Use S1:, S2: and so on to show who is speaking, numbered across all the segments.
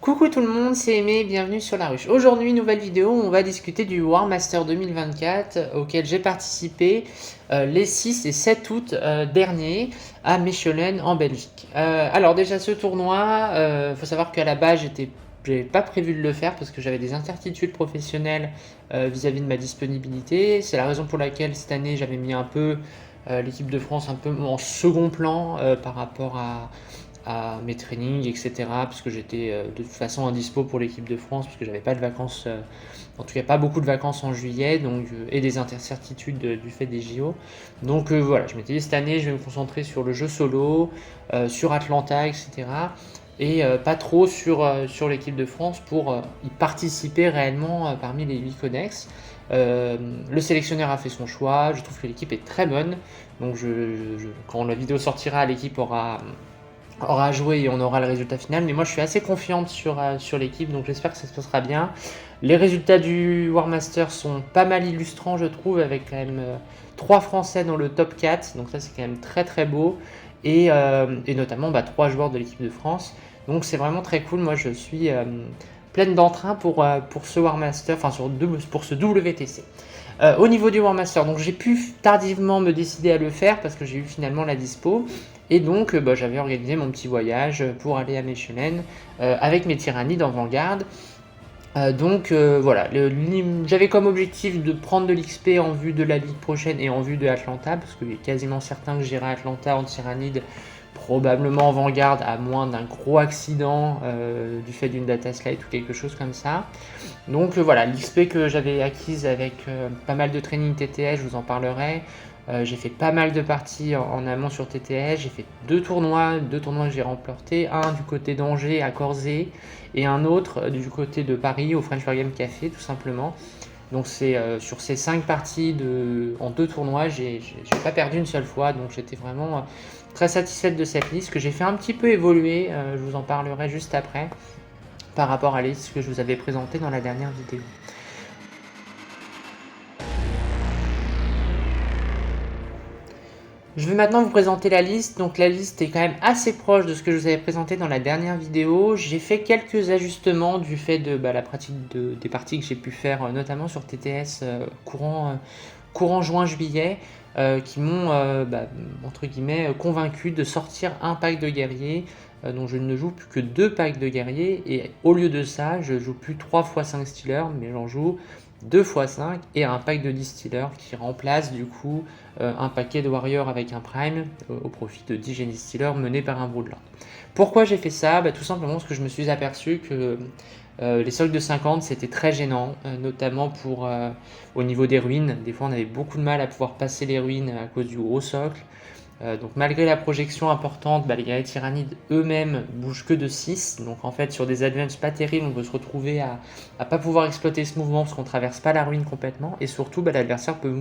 S1: Coucou tout le monde, c'est Aimé, bienvenue sur La Ruche. Aujourd'hui, nouvelle vidéo, on va discuter du War Master 2024 auquel j'ai participé les 6 et 7 août dernier à Mechelen en Belgique. Alors déjà ce tournoi, faut savoir qu'à la base j'avais pas prévu de le faire parce que j'avais des incertitudes professionnelles vis-à-vis de ma disponibilité. C'est la raison pour laquelle cette année j'avais mis un peu l'équipe de France un peu en second plan par rapport à mes trainings, etc. Parce que j'étais de toute façon indispo pour l'équipe de France, parce que j'avais pas de vacances, en tout cas pas beaucoup de vacances en juillet, donc, et des incertitudes du fait des JO. Donc voilà, je m'étais dit cette année je vais me concentrer sur le jeu solo, sur Atlanta, etc. Et pas trop sur l'équipe de France pour y participer réellement parmi les 8 codex. Le sélectionneur a fait son choix, je trouve que l'équipe est très bonne, donc quand la vidéo sortira, l'équipe aura joué et on aura le résultat final. Mais moi, je suis assez confiante sur l'équipe, donc j'espère que ça se passera bien. Les résultats du War Master sont pas mal illustrants, je trouve, avec quand même 3 Français dans le top 4. Donc ça, c'est quand même très très beau. Et notamment 3 joueurs de l'équipe de France. Donc c'est vraiment très cool. Moi, je suis pleine d'entrain pour ce War Master, enfin pour ce WTC. Au niveau du War Master, donc j'ai pu tardivement me décider à le faire parce que j'ai eu finalement la dispo. Et donc j'avais organisé mon petit voyage pour aller à Mechelen avec mes tyrannides en Vanguard. Voilà, j'avais comme objectif de prendre de l'XP en vue de la ligue prochaine et en vue de Atlanta, parce qu'il est quasiment certain que j'irai à Atlanta en tyrannide, probablement en Vanguard, à moins d'un gros accident du fait d'une data slide ou quelque chose comme ça. Donc voilà, l'XP que j'avais acquise avec pas mal de training TTS, je vous en parlerai. J'ai fait pas mal de parties en amont sur TTS, j'ai fait deux tournois que j'ai remportés, un du côté d'Angers à Corzé et un autre du côté de Paris au French Wargame Café tout simplement. Donc c'est sur ces 5 parties en 2 tournois, j'ai pas perdu une seule fois, donc j'étais vraiment très satisfaite de cette liste que j'ai fait un petit peu évoluer, je vous en parlerai juste après par rapport à la liste que je vous avais présentée dans la dernière vidéo. Je vais maintenant vous présenter la liste. Donc la liste est quand même assez proche de ce que je vous avais présenté dans la dernière vidéo. J'ai fait quelques ajustements du fait de la pratique des parties que j'ai pu faire, notamment sur TTS courant juin-juillet, qui m'ont entre guillemets convaincu de sortir un pack de guerriers. Donc je ne joue plus que 2 packs de guerriers et au lieu de ça, je joue plus 3 x 5 stealers, mais j'en joue 2 x 5 et un pack de 10 stealers qui remplace du coup un paquet de warriors avec un prime au profit de 10 Genie Stealers menés par un Broodlord. Pourquoi j'ai fait ça? Tout simplement parce que je me suis aperçu que les socles de 50 c'était très gênant, notamment au niveau des ruines. Des fois on avait beaucoup de mal à pouvoir passer les ruines à cause du gros socle. Donc malgré la projection importante, les guerriers tyrannides eux-mêmes bougent que de 6. Donc en fait sur des advances pas terribles, on peut se retrouver à pas pouvoir exploiter ce mouvement parce qu'on traverse pas la ruine complètement. Et surtout l'adversaire peut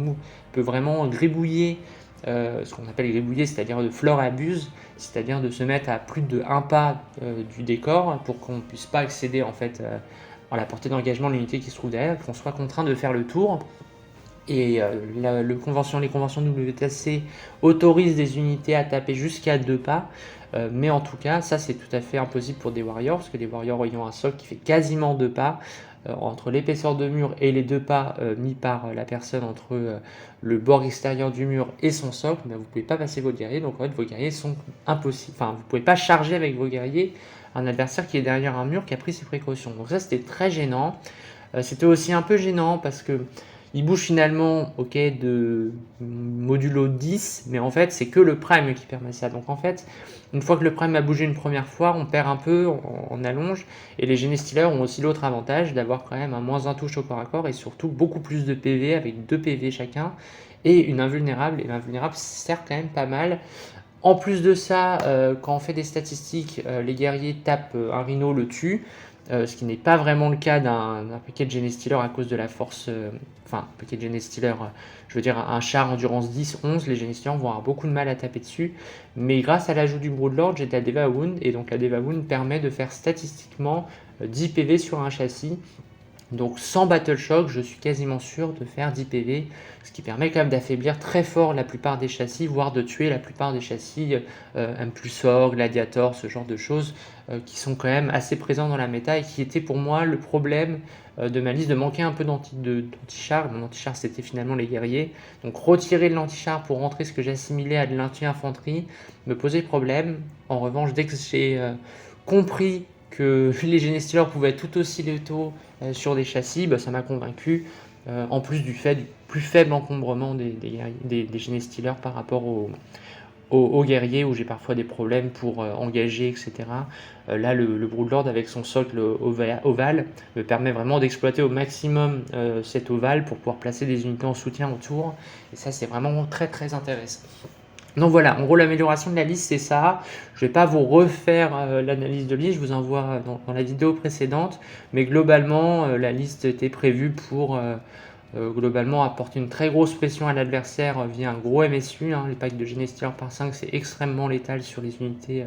S1: vraiment gribouiller, ce qu'on appelle gribouiller, c'est-à-dire de floor abuse, c'est-à-dire de se mettre à plus de 1 pas du décor pour qu'on ne puisse pas accéder en fait à la portée d'engagement de l'unité qui se trouve derrière, qu'on soit contraint de faire le tour. Et les conventions WTC autorisent des unités à taper jusqu'à 2 pas. Mais en tout cas, ça c'est tout à fait impossible pour des warriors, parce que des warriors ayant un socle qui fait quasiment 2 pas, entre l'épaisseur de mur et les 2 pas mis par la personne entre le bord extérieur du mur et son socle, vous ne pouvez pas passer vos guerriers, donc en fait vos guerriers sont impossibles. Enfin, vous ne pouvez pas charger avec vos guerriers un adversaire qui est derrière un mur qui a pris ses précautions. Donc ça c'était très gênant. C'était aussi un peu gênant parce que il bouge finalement de modulo 10, mais en fait c'est que le prime qui permet ça. Donc en fait, une fois que le prime a bougé une première fois, on perd un peu en allonge, et les Genie Stealers ont aussi l'autre avantage d'avoir quand même un -1 touche au corps à corps, et surtout beaucoup plus de PV avec 2 PV chacun, et une invulnérable, et l'invulnérable sert quand même pas mal. En plus de ça, quand on fait des statistiques, les guerriers tapent un rhino, le tue, ce qui n'est pas vraiment le cas d'un paquet de Genie Stealer à cause de la force, paquet de Genie Stealer, je veux dire un char endurance 10-11, les Genie Stealers vont avoir beaucoup de mal à taper dessus, mais grâce à l'ajout du Broodlord, j'ai de la Deva Wound, et donc la Deva Wound permet de faire statistiquement 10 PV sur un châssis, Donc sans Battle Shock, je suis quasiment sûr de faire 10 PV, ce qui permet quand même d'affaiblir très fort la plupart des châssis, voire de tuer la plupart des châssis M+or, Gladiator, ce genre de choses qui sont quand même assez présents dans la méta et qui étaient pour moi le problème de ma liste, de manquer un peu d'anti-char. Mon anti-char c'était finalement les guerriers, donc retirer de l'anti-char pour rentrer ce que j'assimilais à de l'anti-infanterie me posait problème. En revanche, dès que j'ai compris que les Genestealers pouvaient être tout aussi létaux sur des châssis, bah, ça m'a convaincu, en plus du fait du plus faible encombrement des Genestealers par rapport aux guerriers où j'ai parfois des problèmes pour engager, etc. Là, le Broodlord avec son socle ovale me permet vraiment d'exploiter au maximum cet ovale pour pouvoir placer des unités en soutien autour. Et ça, c'est vraiment très très intéressant. Donc voilà, en gros l'amélioration de la liste c'est ça. Je ne vais pas vous refaire l'analyse de liste, je vous envoie dans la vidéo précédente, mais globalement la liste était prévue pour globalement apporter une très grosse pression à l'adversaire via un gros MSU. Les packs de Genestealer par 5 c'est extrêmement létal sur les unités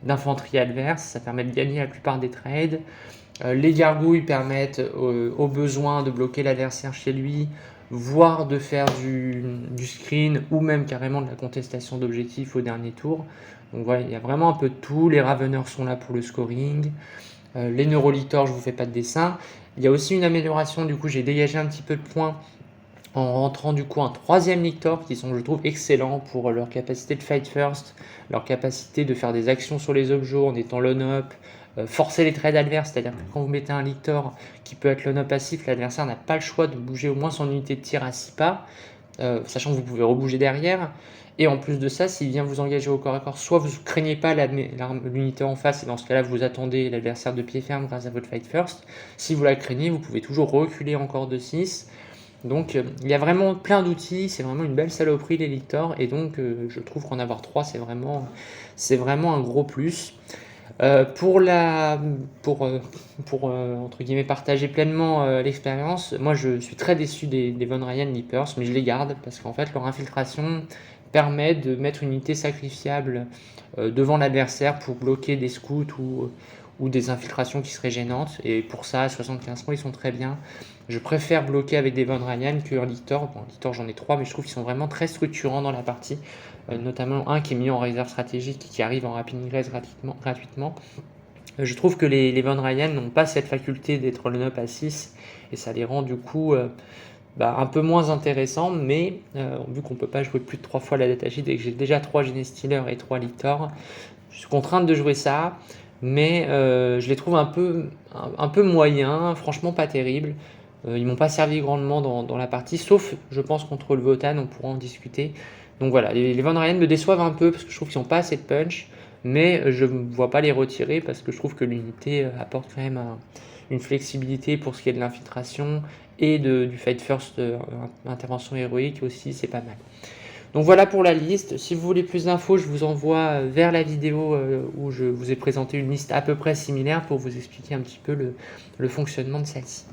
S1: d'infanterie adverse, ça permet de gagner la plupart des trades. Les gargouilles permettent au besoin de bloquer l'adversaire chez lui, voire de faire du screen ou même carrément de la contestation d'objectifs au dernier tour. Donc voilà, il y a vraiment un peu de tout. Les Raveneurs sont là pour le scoring. Les Neurolictors, je vous fais pas de dessin. Il y a aussi une amélioration, du coup j'ai dégagé un petit peu de points en rentrant du coup un troisième Lictor qui sont je trouve excellents pour leur capacité de fight first, leur capacité de faire des actions sur les objets en étant lone-up, forcer les trades adverses, c'est-à-dire que quand vous mettez un Lictor qui peut être lone-up passif, l'adversaire n'a pas le choix de bouger au moins son unité de tir à 6 pas, sachant que vous pouvez rebouger derrière. Et en plus de ça, s'il vient vous engager au corps à corps, soit vous ne craignez pas l'unité en face, et dans ce cas-là, vous attendez l'adversaire de pied ferme grâce à votre fight first. Si vous la craignez, vous pouvez toujours reculer encore de 6. Donc il y a vraiment plein d'outils, c'est vraiment une belle saloperie les Lictors, et donc je trouve qu'en avoir 3 c'est vraiment un gros plus. Pour entre guillemets partager pleinement l'expérience, moi je suis très déçu des Von Ryan Leapers, mais je les garde parce qu'en fait leur infiltration permet de mettre une unité sacrifiable devant l'adversaire pour bloquer des scouts ou des infiltrations qui seraient gênantes, et pour ça à 75 points ils sont très bien. Je préfère bloquer avec des Von Ryan qu'un Lictor. Bon, Lictor j'en ai 3, mais je trouve qu'ils sont vraiment très structurants dans la partie, notamment un qui est mis en réserve stratégique et qui arrive en rapid ingress gratuitement. Je trouve que les Von Ryan n'ont pas cette faculté d'être le up à 6, et ça les rend du coup un peu moins intéressants, mais vu qu'on ne peut pas jouer plus de 3 fois la datasheet et que j'ai déjà 3 Genestealers et 3 Lictor, je suis contrainte de jouer ça, mais je les trouve un peu moyens, franchement pas terribles. Ils m'ont pas servi grandement dans la partie, sauf je pense contre le Votan, on pourra en discuter. Donc voilà, les Von Ryan me déçoivent un peu parce que je trouve qu'ils n'ont pas assez de punch, mais je ne vois pas les retirer parce que je trouve que l'unité apporte quand même une flexibilité pour ce qui est de l'infiltration et du fight first, intervention héroïque aussi, c'est pas mal. Donc voilà pour la liste. Si vous voulez plus d'infos, je vous envoie vers la vidéo où je vous ai présenté une liste à peu près similaire pour vous expliquer un petit peu le fonctionnement de celle-ci.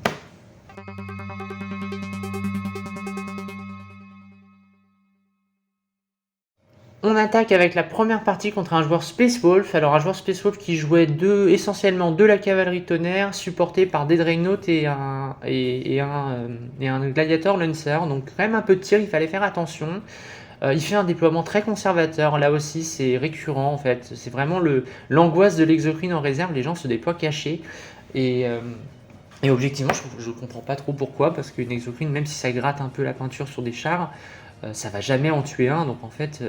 S1: On attaque avec la première partie contre un joueur Space Wolf. Alors un joueur Space Wolf qui jouait essentiellement de la cavalerie tonnerre, supporté par des Dreadnoughts et un Gladiator Lancer. Donc quand même un peu de tir, il fallait faire attention. Il fait un déploiement très conservateur, là aussi c'est récurrent en fait, c'est vraiment l'angoisse de l'exocrine en réserve, les gens se déploient cachés, et objectivement je comprends pas trop pourquoi, parce qu'une exocrine, même si ça gratte un peu la peinture sur des chars, ça va jamais en tuer un, donc en fait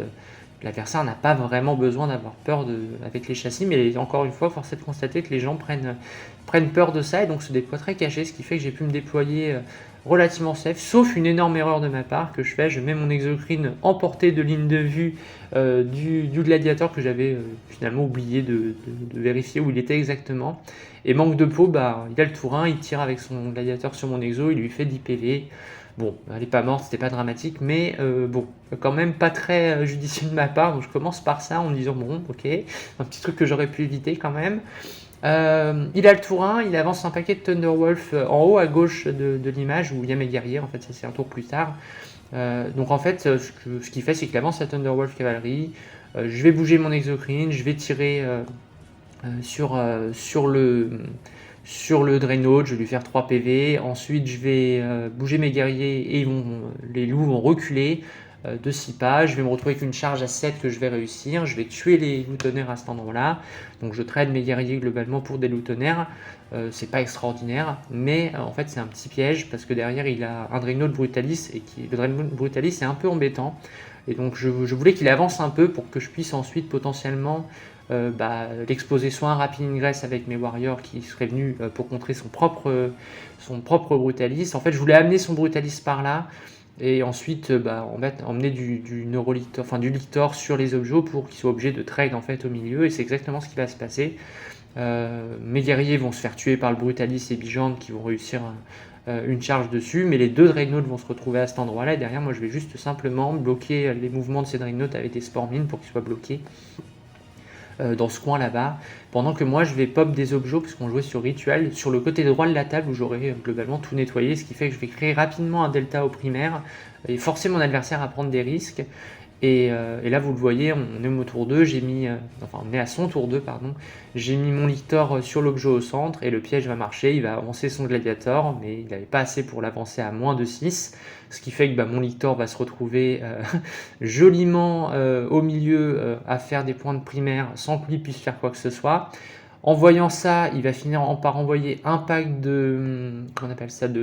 S1: l'adversaire n'a pas vraiment besoin d'avoir peur avec les châssis, mais encore une fois force est de constater que les gens prennent peur de ça et donc se déploient très cachés, ce qui fait que j'ai pu me déployer relativement safe, sauf une énorme erreur de ma part que je fais, je mets mon exocrine en portée de ligne de vue du gladiateur que j'avais finalement oublié de vérifier où il était exactement, et manque de peau, il a le tour 1, il tire avec son gladiateur sur mon exo, il lui fait 10 PV. Bon, elle n'est pas morte, c'était pas dramatique, mais quand même pas très judicieux de ma part, donc je commence par ça en me disant bon, ok, un petit truc que j'aurais pu éviter quand même. Il a le tour 1, il avance un paquet de Thunderwolf en haut à gauche de l'image où il y a mes guerriers, en fait ça c'est un tour plus tard. Donc en fait ce qu'il fait c'est qu'il avance la Thunderwolf cavalerie, je vais bouger mon exocrine, je vais tirer sur sur le Dreadnought, je vais lui faire 3 PV. Ensuite, je vais bouger mes guerriers et les loups vont reculer de 6 pas. Je vais me retrouver avec une charge à 7 que je vais réussir. Je vais tuer les loups tonnerres à cet endroit-là. Donc je trade mes guerriers globalement pour des loups tonnerres. C'est pas extraordinaire, mais en fait c'est un petit piège parce que derrière il a un Dreadnought Brutalis et le Dreadnought Brutalis est un peu embêtant. Et donc je voulais qu'il avance un peu pour que je puisse ensuite potentiellement l'exposer soit un Rapid Ingress avec mes warriors qui seraient venus pour contrer son propre Brutalis. En fait, je voulais amener son Brutalis par là et ensuite emmener du Neurolictor, enfin du Lictor sur les objets pour qu'ils soient obligés de trade en fait au milieu, et c'est exactement ce qui va se passer. Mes guerriers vont se faire tuer par le Brutalis et Bijan qui vont réussir une charge dessus, mais les 2 Dreadnoughts vont se retrouver à cet endroit-là, et derrière moi je vais juste simplement bloquer les mouvements de ces Dreadnoughts avec des Spore Mines pour qu'ils soient bloqués dans ce coin là-bas, pendant que moi je vais pop des objets parce qu'on jouait sur Ritual sur le côté droit de la table où j'aurai globalement tout nettoyé, ce qui fait que je vais créer rapidement un delta au primaire et forcer mon adversaire à prendre des risques. Et là vous le voyez, on est au tour 2, on est à son tour 2 pardon, j'ai mis mon Lictor sur l'objet au centre et le piège va marcher, il va avancer son Gladiator, mais il n'avait pas assez pour l'avancer à moins de 6, ce qui fait que mon Lictor va se retrouver joliment au milieu à faire des points de primaire sans que lui puisse faire quoi que ce soit. En voyant ça, il va finir par envoyer un pack de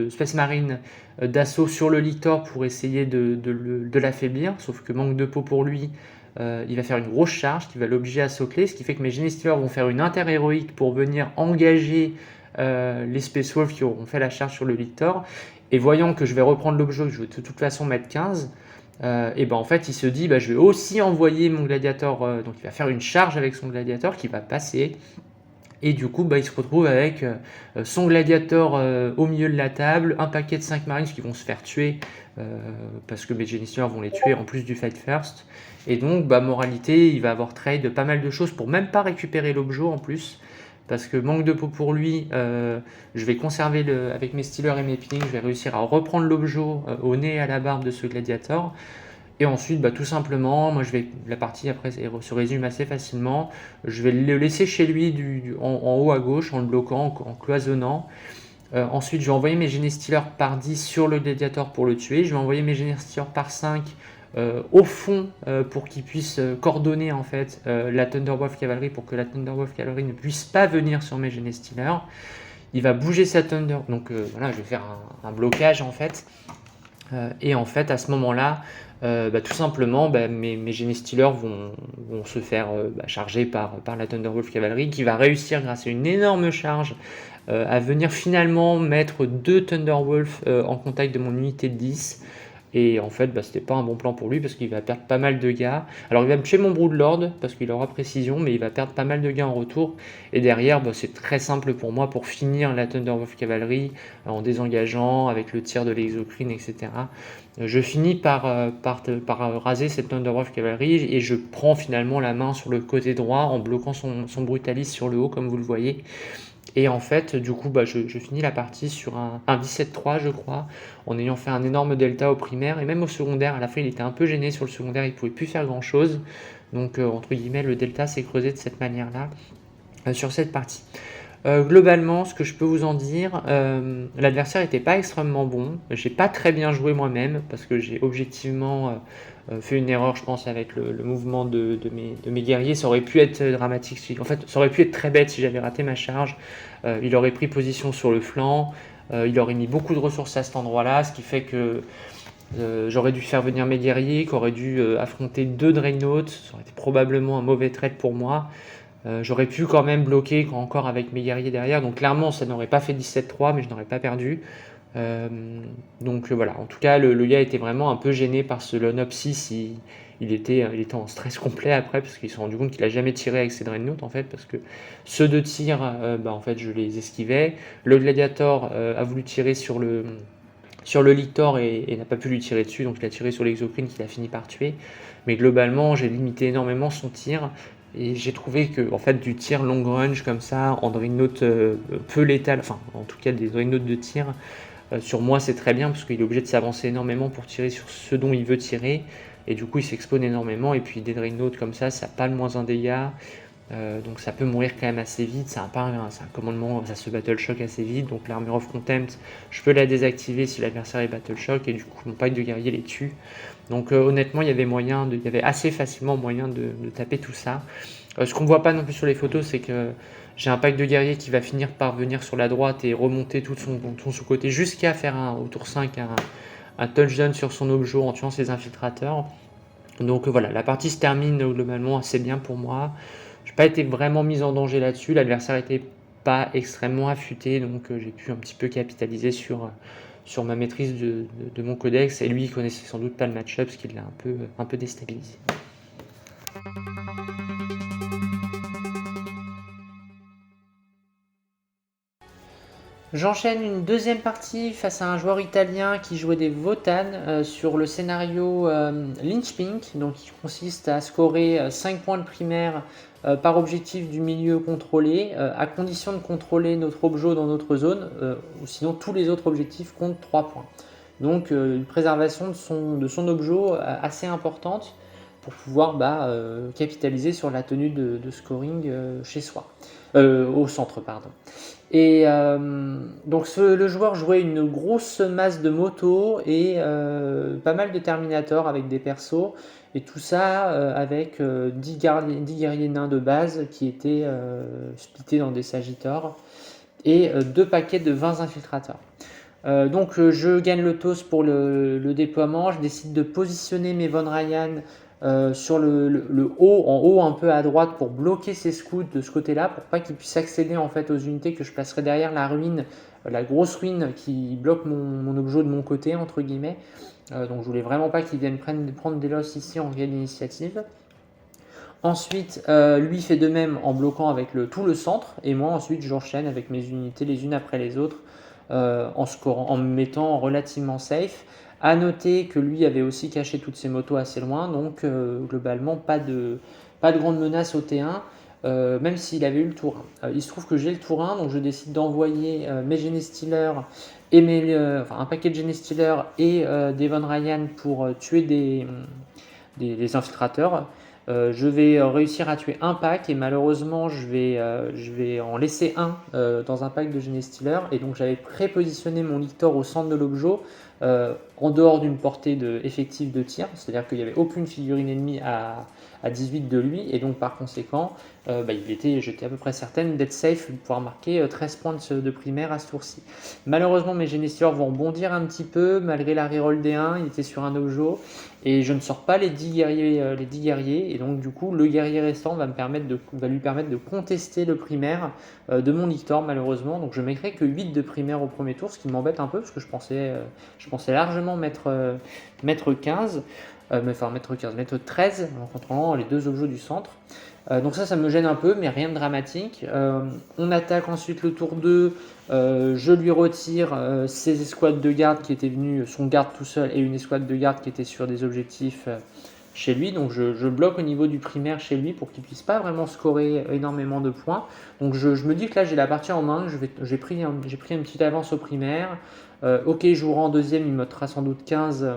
S1: Space Marine d'assaut sur le Lictor pour essayer de l'affaiblir, sauf que manque de peau pour lui, il va faire une grosse charge qui va l'obliger à sauter, ce qui fait que mes Genestealers vont faire une inter-héroïque pour venir engager les Space Wolves qui auront fait la charge sur le Lictor, et voyant que je vais reprendre l'objet, que je vais de toute façon mettre 15, en fait il se dit je vais aussi envoyer mon Gladiator, donc il va faire une charge avec son Gladiator qui va passer. Et du coup, il se retrouve avec son Gladiator au milieu de la table, un paquet de 5 Marines qui vont se faire tuer parce que mes Genestealers vont les tuer en plus du Fight First. Et donc, moralité, il va avoir trade pas mal de choses pour même pas récupérer l'objet en plus. Parce que manque de peau pour lui, je vais conserver avec mes Stealers et mes Pillings, je vais réussir à reprendre l'objet au nez et à la barbe de ce Gladiator. Et ensuite, tout simplement, la partie après se résume assez facilement. Je vais le laisser chez lui en haut à gauche, en le bloquant, en cloisonnant. Ensuite, je vais envoyer mes Genestealers par 10 sur le Gladiator pour le tuer. Je vais envoyer mes Genestealers par 5 au fond pour qu'ils puissent coordonner en fait la Thunderwolf Cavalry pour que la Thunderwolf Cavalry ne puisse pas venir sur mes Genestealers. Il va bouger sa Thunder, donc voilà, je vais faire un blocage en fait. Et en fait, à ce moment-là, tout simplement, mes Genestealers vont se faire charger par la Thunderwolf Cavalry qui va réussir, grâce à une énorme charge, à venir finalement mettre 2 Thunderwolf en contact de mon unité de 10. Et en fait, c'était pas un bon plan pour lui parce qu'il va perdre pas mal de gars. Alors il va me tuer mon Broodlord parce qu'il aura précision, mais il va perdre pas mal de gars en retour. Et derrière, c'est très simple pour moi pour finir la Thunderwolf Cavalry en désengageant avec le tir de l'Exocrine, etc. Je finis par raser cette Thunderwolf Cavalry et je prends finalement la main sur le côté droit en bloquant son Brutalis sur le haut, comme vous le voyez. Et en fait, du coup, je finis la partie sur un 17-3, je crois, en ayant fait un énorme delta au primaire, et même au secondaire. À la fin, il était un peu gêné sur le secondaire, il ne pouvait plus faire grand-chose. Donc, entre guillemets, le delta s'est creusé de cette manière-là sur cette partie. Globalement, ce que je peux vous en dire, l'adversaire n'était pas extrêmement bon. J'ai pas très bien joué moi-même, parce que j'ai objectivement fait une erreur, je pense, avec le mouvement de mes guerriers. Ça aurait pu être dramatique, en fait, ça aurait pu être très bête si j'avais raté ma charge. Il aurait pris position sur le flanc, il aurait mis beaucoup de ressources à cet endroit-là, ce qui fait que j'aurais dû faire venir mes guerriers, qui auraient dû affronter 2 Dreadnoughts. Ça aurait été probablement un mauvais trade pour moi. J'aurais pu quand même bloquer encore avec mes guerriers derrière, donc clairement ça n'aurait pas fait 17-3, mais je n'aurais pas perdu. Donc voilà, en tout cas le gars était vraiment un peu gêné par ce Lone-Up 6, il était en stress complet après, parce qu'il s'est rendu compte qu'il n'a jamais tiré avec ses Dreadnoughts en fait, parce que ceux de tir, en fait je les esquivais. Le Gladiator a voulu tirer sur le Lictor et n'a pas pu lui tirer dessus, donc il a tiré sur l'Exocrine qu'il a fini par tuer. Mais globalement j'ai limité énormément son tir. Et j'ai trouvé que en fait, du tir long range comme ça, en Dreadnought peu létal, enfin en tout cas des Dreadnoughts de tir, sur moi c'est très bien parce qu'il est obligé de s'avancer énormément pour tirer sur ce dont il veut tirer. Et du coup il s'expose énormément. Et puis des Dreadnoughts comme ça n'a pas le moins un dégât. Donc ça peut mourir quand même assez vite, c'est un commandement, ça se battle shock assez vite, donc l'Armor of Contempt, je peux la désactiver si l'adversaire est battle shock, et du coup mon pack de guerrier les tue. Donc honnêtement il y avait assez facilement moyen de taper tout ça. Ce qu'on voit pas non plus sur les photos, c'est que j'ai un pack de guerrier qui va finir par venir sur la droite et remonter tout son côté jusqu'à faire au tour 5 un touchdown sur son objet en tuant ses infiltrateurs. Donc voilà, la partie se termine globalement assez bien pour moi. Je n'ai pas été vraiment mis en danger là-dessus. L'adversaire n'était pas extrêmement affûté, donc j'ai pu un petit peu capitaliser sur ma maîtrise de mon codex. Et lui, il connaissait sans doute pas le match-up, ce qui l'a un peu déstabilisé. J'enchaîne une deuxième partie face à un joueur italien qui jouait des Votan sur le scénario Lynch Pink, donc qui consiste à scorer 5 points de primaire par objectif du milieu contrôlé, à condition de contrôler notre objet dans notre zone, ou sinon tous les autres objectifs comptent 3 points. Donc une préservation de son objet assez importante pour pouvoir capitaliser sur la tenue de scoring chez soi, au centre, pardon. Et donc le joueur jouait une grosse masse de motos et pas mal de Terminator avec des persos, et tout ça avec 10 guerriers nains de base qui étaient splittés dans des Sagittors et 2 paquets de 20 infiltrateurs. Donc je gagne le toss pour le déploiement, je décide de positionner mes Von Ryan sur le haut, en haut un peu à droite, pour bloquer ses scouts de ce côté-là, pour pas qu'ils puissent accéder en fait aux unités que je placerai derrière la ruine, la grosse ruine qui bloque mon objet de mon côté entre guillemets. Donc je voulais vraiment pas qu'ils viennent prendre des losses ici en gain d'initiative. Ensuite, lui fait de même en bloquant avec tout le centre, et moi ensuite j'enchaîne avec mes unités les unes après les autres en me mettant relativement safe. À noter que lui avait aussi caché toutes ses motos assez loin, donc globalement pas de grande menace au T1, même s'il avait eu le tour 1. Il se trouve que j'ai le tour 1, donc je décide d'envoyer mes Genestealers et un paquet de Genestealers et des Von Ryan pour tuer des infiltrateurs. Je vais réussir à tuer un pack, et malheureusement je vais en laisser un dans un pack de Genestealer, et donc j'avais prépositionné mon Lictor au centre de l'objet en dehors d'une portée effective de tir, c'est-à-dire qu'il n'y avait aucune figurine ennemie à 18 de lui, et donc par conséquent j'étais à peu près certaine d'être safe, de pouvoir marquer 13 points de primaire à ce tour-ci. Malheureusement mes Genestealers vont bondir un petit peu malgré la reroll D1, il était sur un objet et je ne sors pas les 10 guerriers, et donc du coup le guerrier restant va lui permettre de contester le primaire de mon Lictor malheureusement. Donc je mettrai que 8 de primaire au premier tour, ce qui m'embête un peu parce que je pensais largement mettre 15, mettre 13 en contrôlant les deux objets du centre. Donc ça me gêne un peu, mais rien de dramatique. On attaque ensuite le tour 2, je lui retire ses escouades de garde qui étaient venues, son garde tout seul et une escouade de garde qui était sur des objectifs chez lui. Donc je bloque au niveau du primaire chez lui pour qu'il ne puisse pas vraiment scorer énormément de points. Donc je me dis que là j'ai la partie en main, j'ai pris une petite avance au primaire. Ok, je jouerai en deuxième, il me mettra sans doute 15,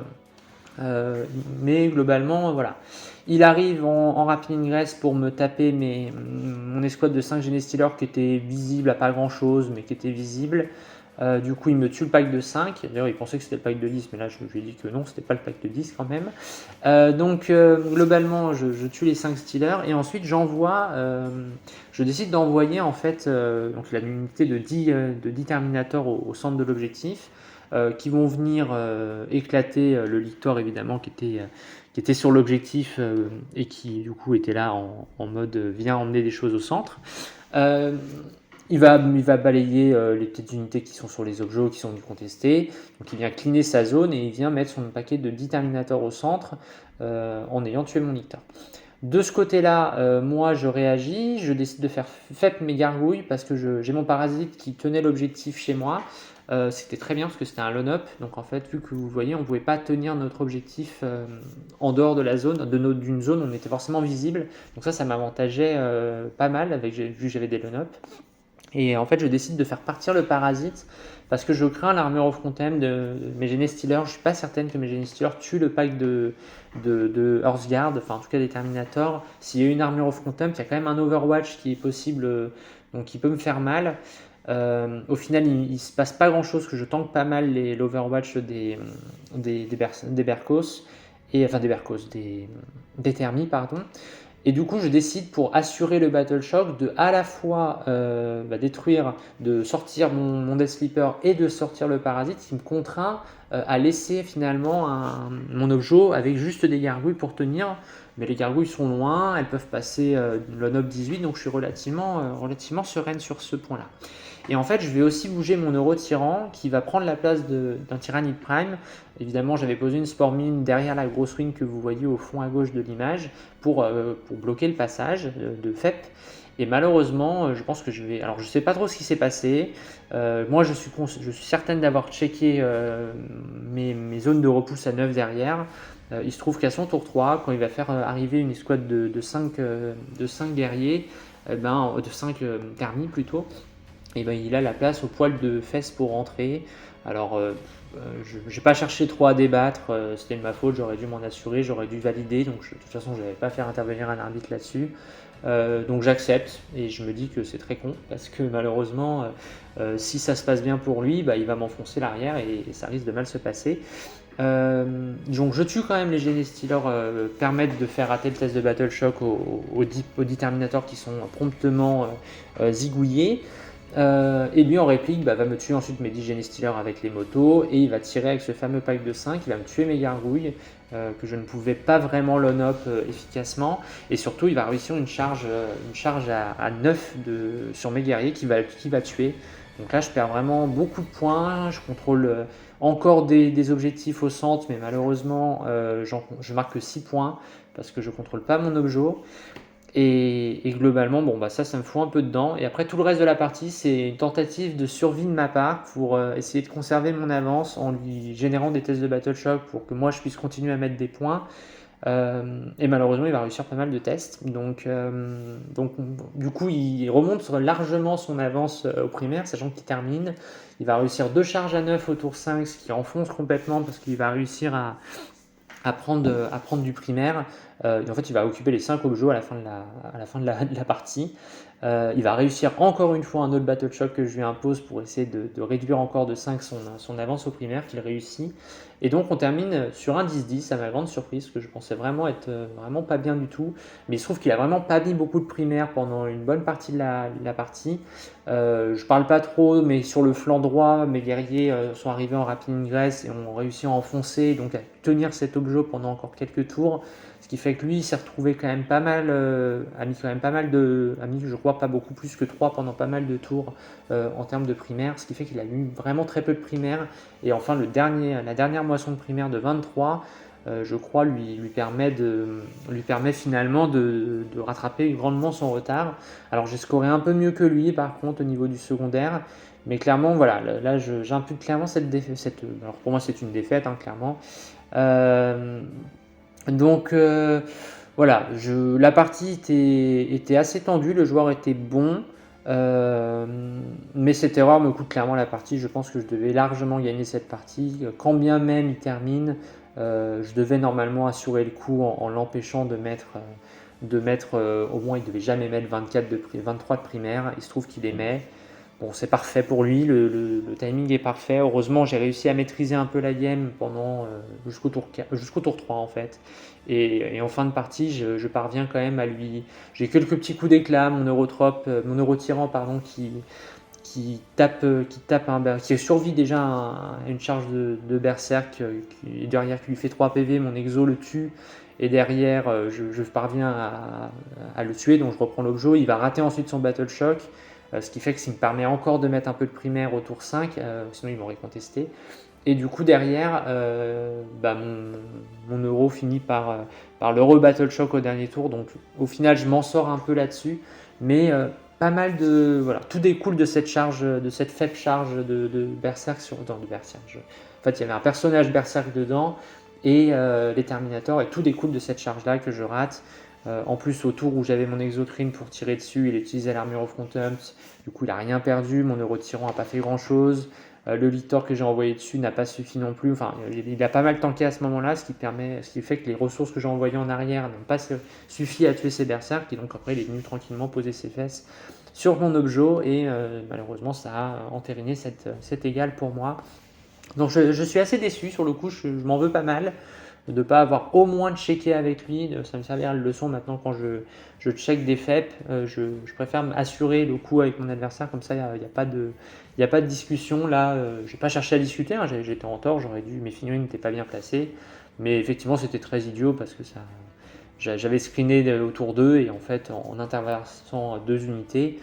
S1: mais globalement voilà. Il arrive en rapid ingress pour me taper mon escouade de 5 Genestealers qui était visible à pas grand chose, mais qui était visible. Du coup, il me tue le pack de 5. D'ailleurs, il pensait que c'était le pack de 10, mais là, je lui ai dit que non, c'était pas le pack de 10 quand même. Donc, globalement, je tue les 5 Stealers, et ensuite, je décide d'envoyer en fait donc la unité de 10 Terminators au centre de l'objectif, qui vont venir éclater le Lictor, évidemment, qui était sur l'objectif et qui du coup était là en mode viens emmener des choses au centre. Il va balayer les petites unités qui sont sur les objets qui sont venus contester. Donc il vient cleaner sa zone et il vient mettre son paquet de 10 Terminators au centre en ayant tué mon Lictor. De ce côté-là, moi je réagis, je décide de faire FEP mes gargouilles parce que j'ai mon parasite qui tenait l'objectif chez moi. C'était très bien parce que c'était un lone-up, donc en fait, vu que vous voyez, on ne pouvait pas tenir notre objectif en dehors de la zone, d'une zone, on était forcément visible, donc ça m'avantageait pas mal, vu que j'avais des lone-up. Et en fait, je décide de faire partir le parasite parce que je crains l'Armor of Contempt de mes Genestealers. Je suis pas certaine que mes Genestealers tuent le pack de Hearthguard, enfin en tout cas des Terminators. S'il y a une Armor of Contempt, il y a quand même un Overwatch qui est possible, donc qui peut me faire mal. Au final, il se passe pas grand chose, que je tank pas mal l'Overwatch des Berkos, des Thermi, pardon. Et du coup, je décide pour assurer le Battle Shock de à la fois détruire, de sortir mon Death Sleeper et de sortir le Parasite, qui me contraint à laisser finalement mon objet avec juste des gargouilles pour tenir. Mais les gargouilles sont loin, elles peuvent passer le Nob 18, donc je suis relativement sereine sur ce point-là. Et en fait, je vais aussi bouger mon Euro-Tyran qui va prendre la place d'un Tyrannid Prime. Évidemment, j'avais posé une Spore Mine derrière la grosse ruine que vous voyez au fond à gauche de l'image pour bloquer le passage de FEP. Et malheureusement, je pense que je vais... Alors, je ne sais pas trop ce qui s'est passé. Moi, je suis certaine d'avoir checké mes zones de repousse à 9 derrière. Il se trouve qu'à son tour 3, quand il va faire arriver une escouade de 5 guerriers, de 5 thermis plutôt, et ben, il a la place au poil de fesses pour rentrer. Alors, je n'ai pas cherché trop à débattre, c'était de ma faute, j'aurais dû m'en assurer, j'aurais dû valider, donc de toute façon, je n'avais pas faire intervenir un arbitre là-dessus. Donc j'accepte et je me dis que c'est très con parce que malheureusement, si ça se passe bien pour lui, il va m'enfoncer l'arrière et ça risque de mal se passer. Donc je tue quand même les Genestealers, permettent de faire rater le test de Battle Shock aux 10 Terminators qui sont promptement zigouillés. Et lui en réplique va me tuer ensuite mes 10 Genestealers avec les motos et il va tirer avec ce fameux pack de 5, il va me tuer mes gargouilles que je ne pouvais pas vraiment l'on-up efficacement et surtout il va réussir une charge à 9 sur mes guerriers qui va tuer. Donc là je perds vraiment beaucoup de points, je contrôle encore des objectifs au centre mais malheureusement je marque que 6 points parce que je ne contrôle pas mon objet. Et globalement, ça me fout un peu dedans. Et après, tout le reste de la partie, c'est une tentative de survie de ma part pour essayer de conserver mon avance en lui générant des tests de Battle Shock pour que moi je puisse continuer à mettre des points. Et malheureusement, il va réussir pas mal de tests. Donc du coup, il remonte largement son avance au primaire, sachant qu'il termine. Il va réussir 2 charges à 9 au tour 5, ce qui enfonce complètement parce qu'il va réussir à prendre du primaire. Et en fait, il va occuper les 5 objets à la fin de la partie. Il va réussir encore une fois un autre Battle Shock que je lui impose pour essayer de réduire encore de 5 son avance au primaire qu'il réussit. Et donc on termine sur un 10-10 à ma grande surprise, parce que je pensais vraiment être vraiment pas bien du tout. Mais il se trouve qu'il a vraiment pas mis beaucoup de primaires pendant une bonne partie de la partie. Je parle pas trop, mais sur le flanc droit, mes guerriers sont arrivés en rapid ingress et ont réussi à enfoncer, donc à tenir cet objet pendant encore quelques tours. Ce qui fait que lui, il s'est retrouvé quand même pas mal, a mis je crois pas beaucoup plus que 3 pendant pas mal de tours en termes de primaire, ce qui fait qu'il a eu vraiment très peu de primaires. Et enfin, la dernière moisson de primaire de 23, je crois, lui permet finalement de rattraper grandement son retard. Alors j'ai scoré un peu mieux que lui par contre au niveau du secondaire, mais clairement voilà, là j'impute clairement cette défaite. Alors pour moi c'est une défaite, hein, clairement. Donc voilà, la partie était assez tendue, le joueur était bon, mais cette erreur me coûte clairement la partie. Je pense que je devais largement gagner cette partie. Quand bien même il termine, je devais normalement assurer le coup en l'empêchant de mettre au moins il devait jamais mettre 23 de primaire. Il se trouve qu'il les met. Bon, c'est parfait pour lui, le timing est parfait. Heureusement, j'ai réussi à maîtriser un peu la game jusqu'au tour 3 en fait. Et en fin de partie, je parviens quand même à lui. J'ai quelques petits coups d'éclat, mon Euro-Tyran pardon, qui survit déjà à une charge de Berserk derrière qui lui fait 3 PV, mon exo le tue. Et derrière, je parviens à le tuer, donc je reprends l'objet. Il va rater ensuite son Battle Shock. Ce qui fait que ça me permet encore de mettre un peu de primaire au tour 5, sinon ils m'auraient contesté. Et du coup derrière, mon euro finit par le Battle Shock au dernier tour, donc au final je m'en sors un peu là-dessus, mais pas mal de... Voilà, tout découle de cette charge, de cette faible charge de Berserk de Berserk. En fait il y avait un personnage Berserk dedans, et les Terminators, et tout découle de cette charge-là que je rate. En plus, au tour où j'avais mon exocrine pour tirer dessus, il utilisait l'armure of contempt. Du coup, il n'a rien perdu. Mon Eurotyran n'a pas fait grand chose. Le Lictor que j'ai envoyé dessus n'a pas suffi non plus. Enfin, il a pas mal tanké à ce moment-là, ce qui fait que les ressources que j'ai envoyées en arrière n'ont pas suffi à tuer ses berserks. Et donc après, il est venu tranquillement poser ses fesses sur mon objo. Et malheureusement, ça a entériné cet égal pour moi. Donc je suis assez déçu sur le coup, je m'en veux pas mal de ne pas avoir au moins checké avec lui. Ça me servira de leçon maintenant quand je check des FEP. Je préfère m'assurer le coup avec mon adversaire, comme ça il n'y a pas de discussion. Là, je n'ai pas cherché à discuter, hein, j'étais en tort, mes figurines n'étaient pas bien placées. Mais effectivement, c'était très idiot parce que j'avais screené autour d'eux et en fait, en interversant 2 unités,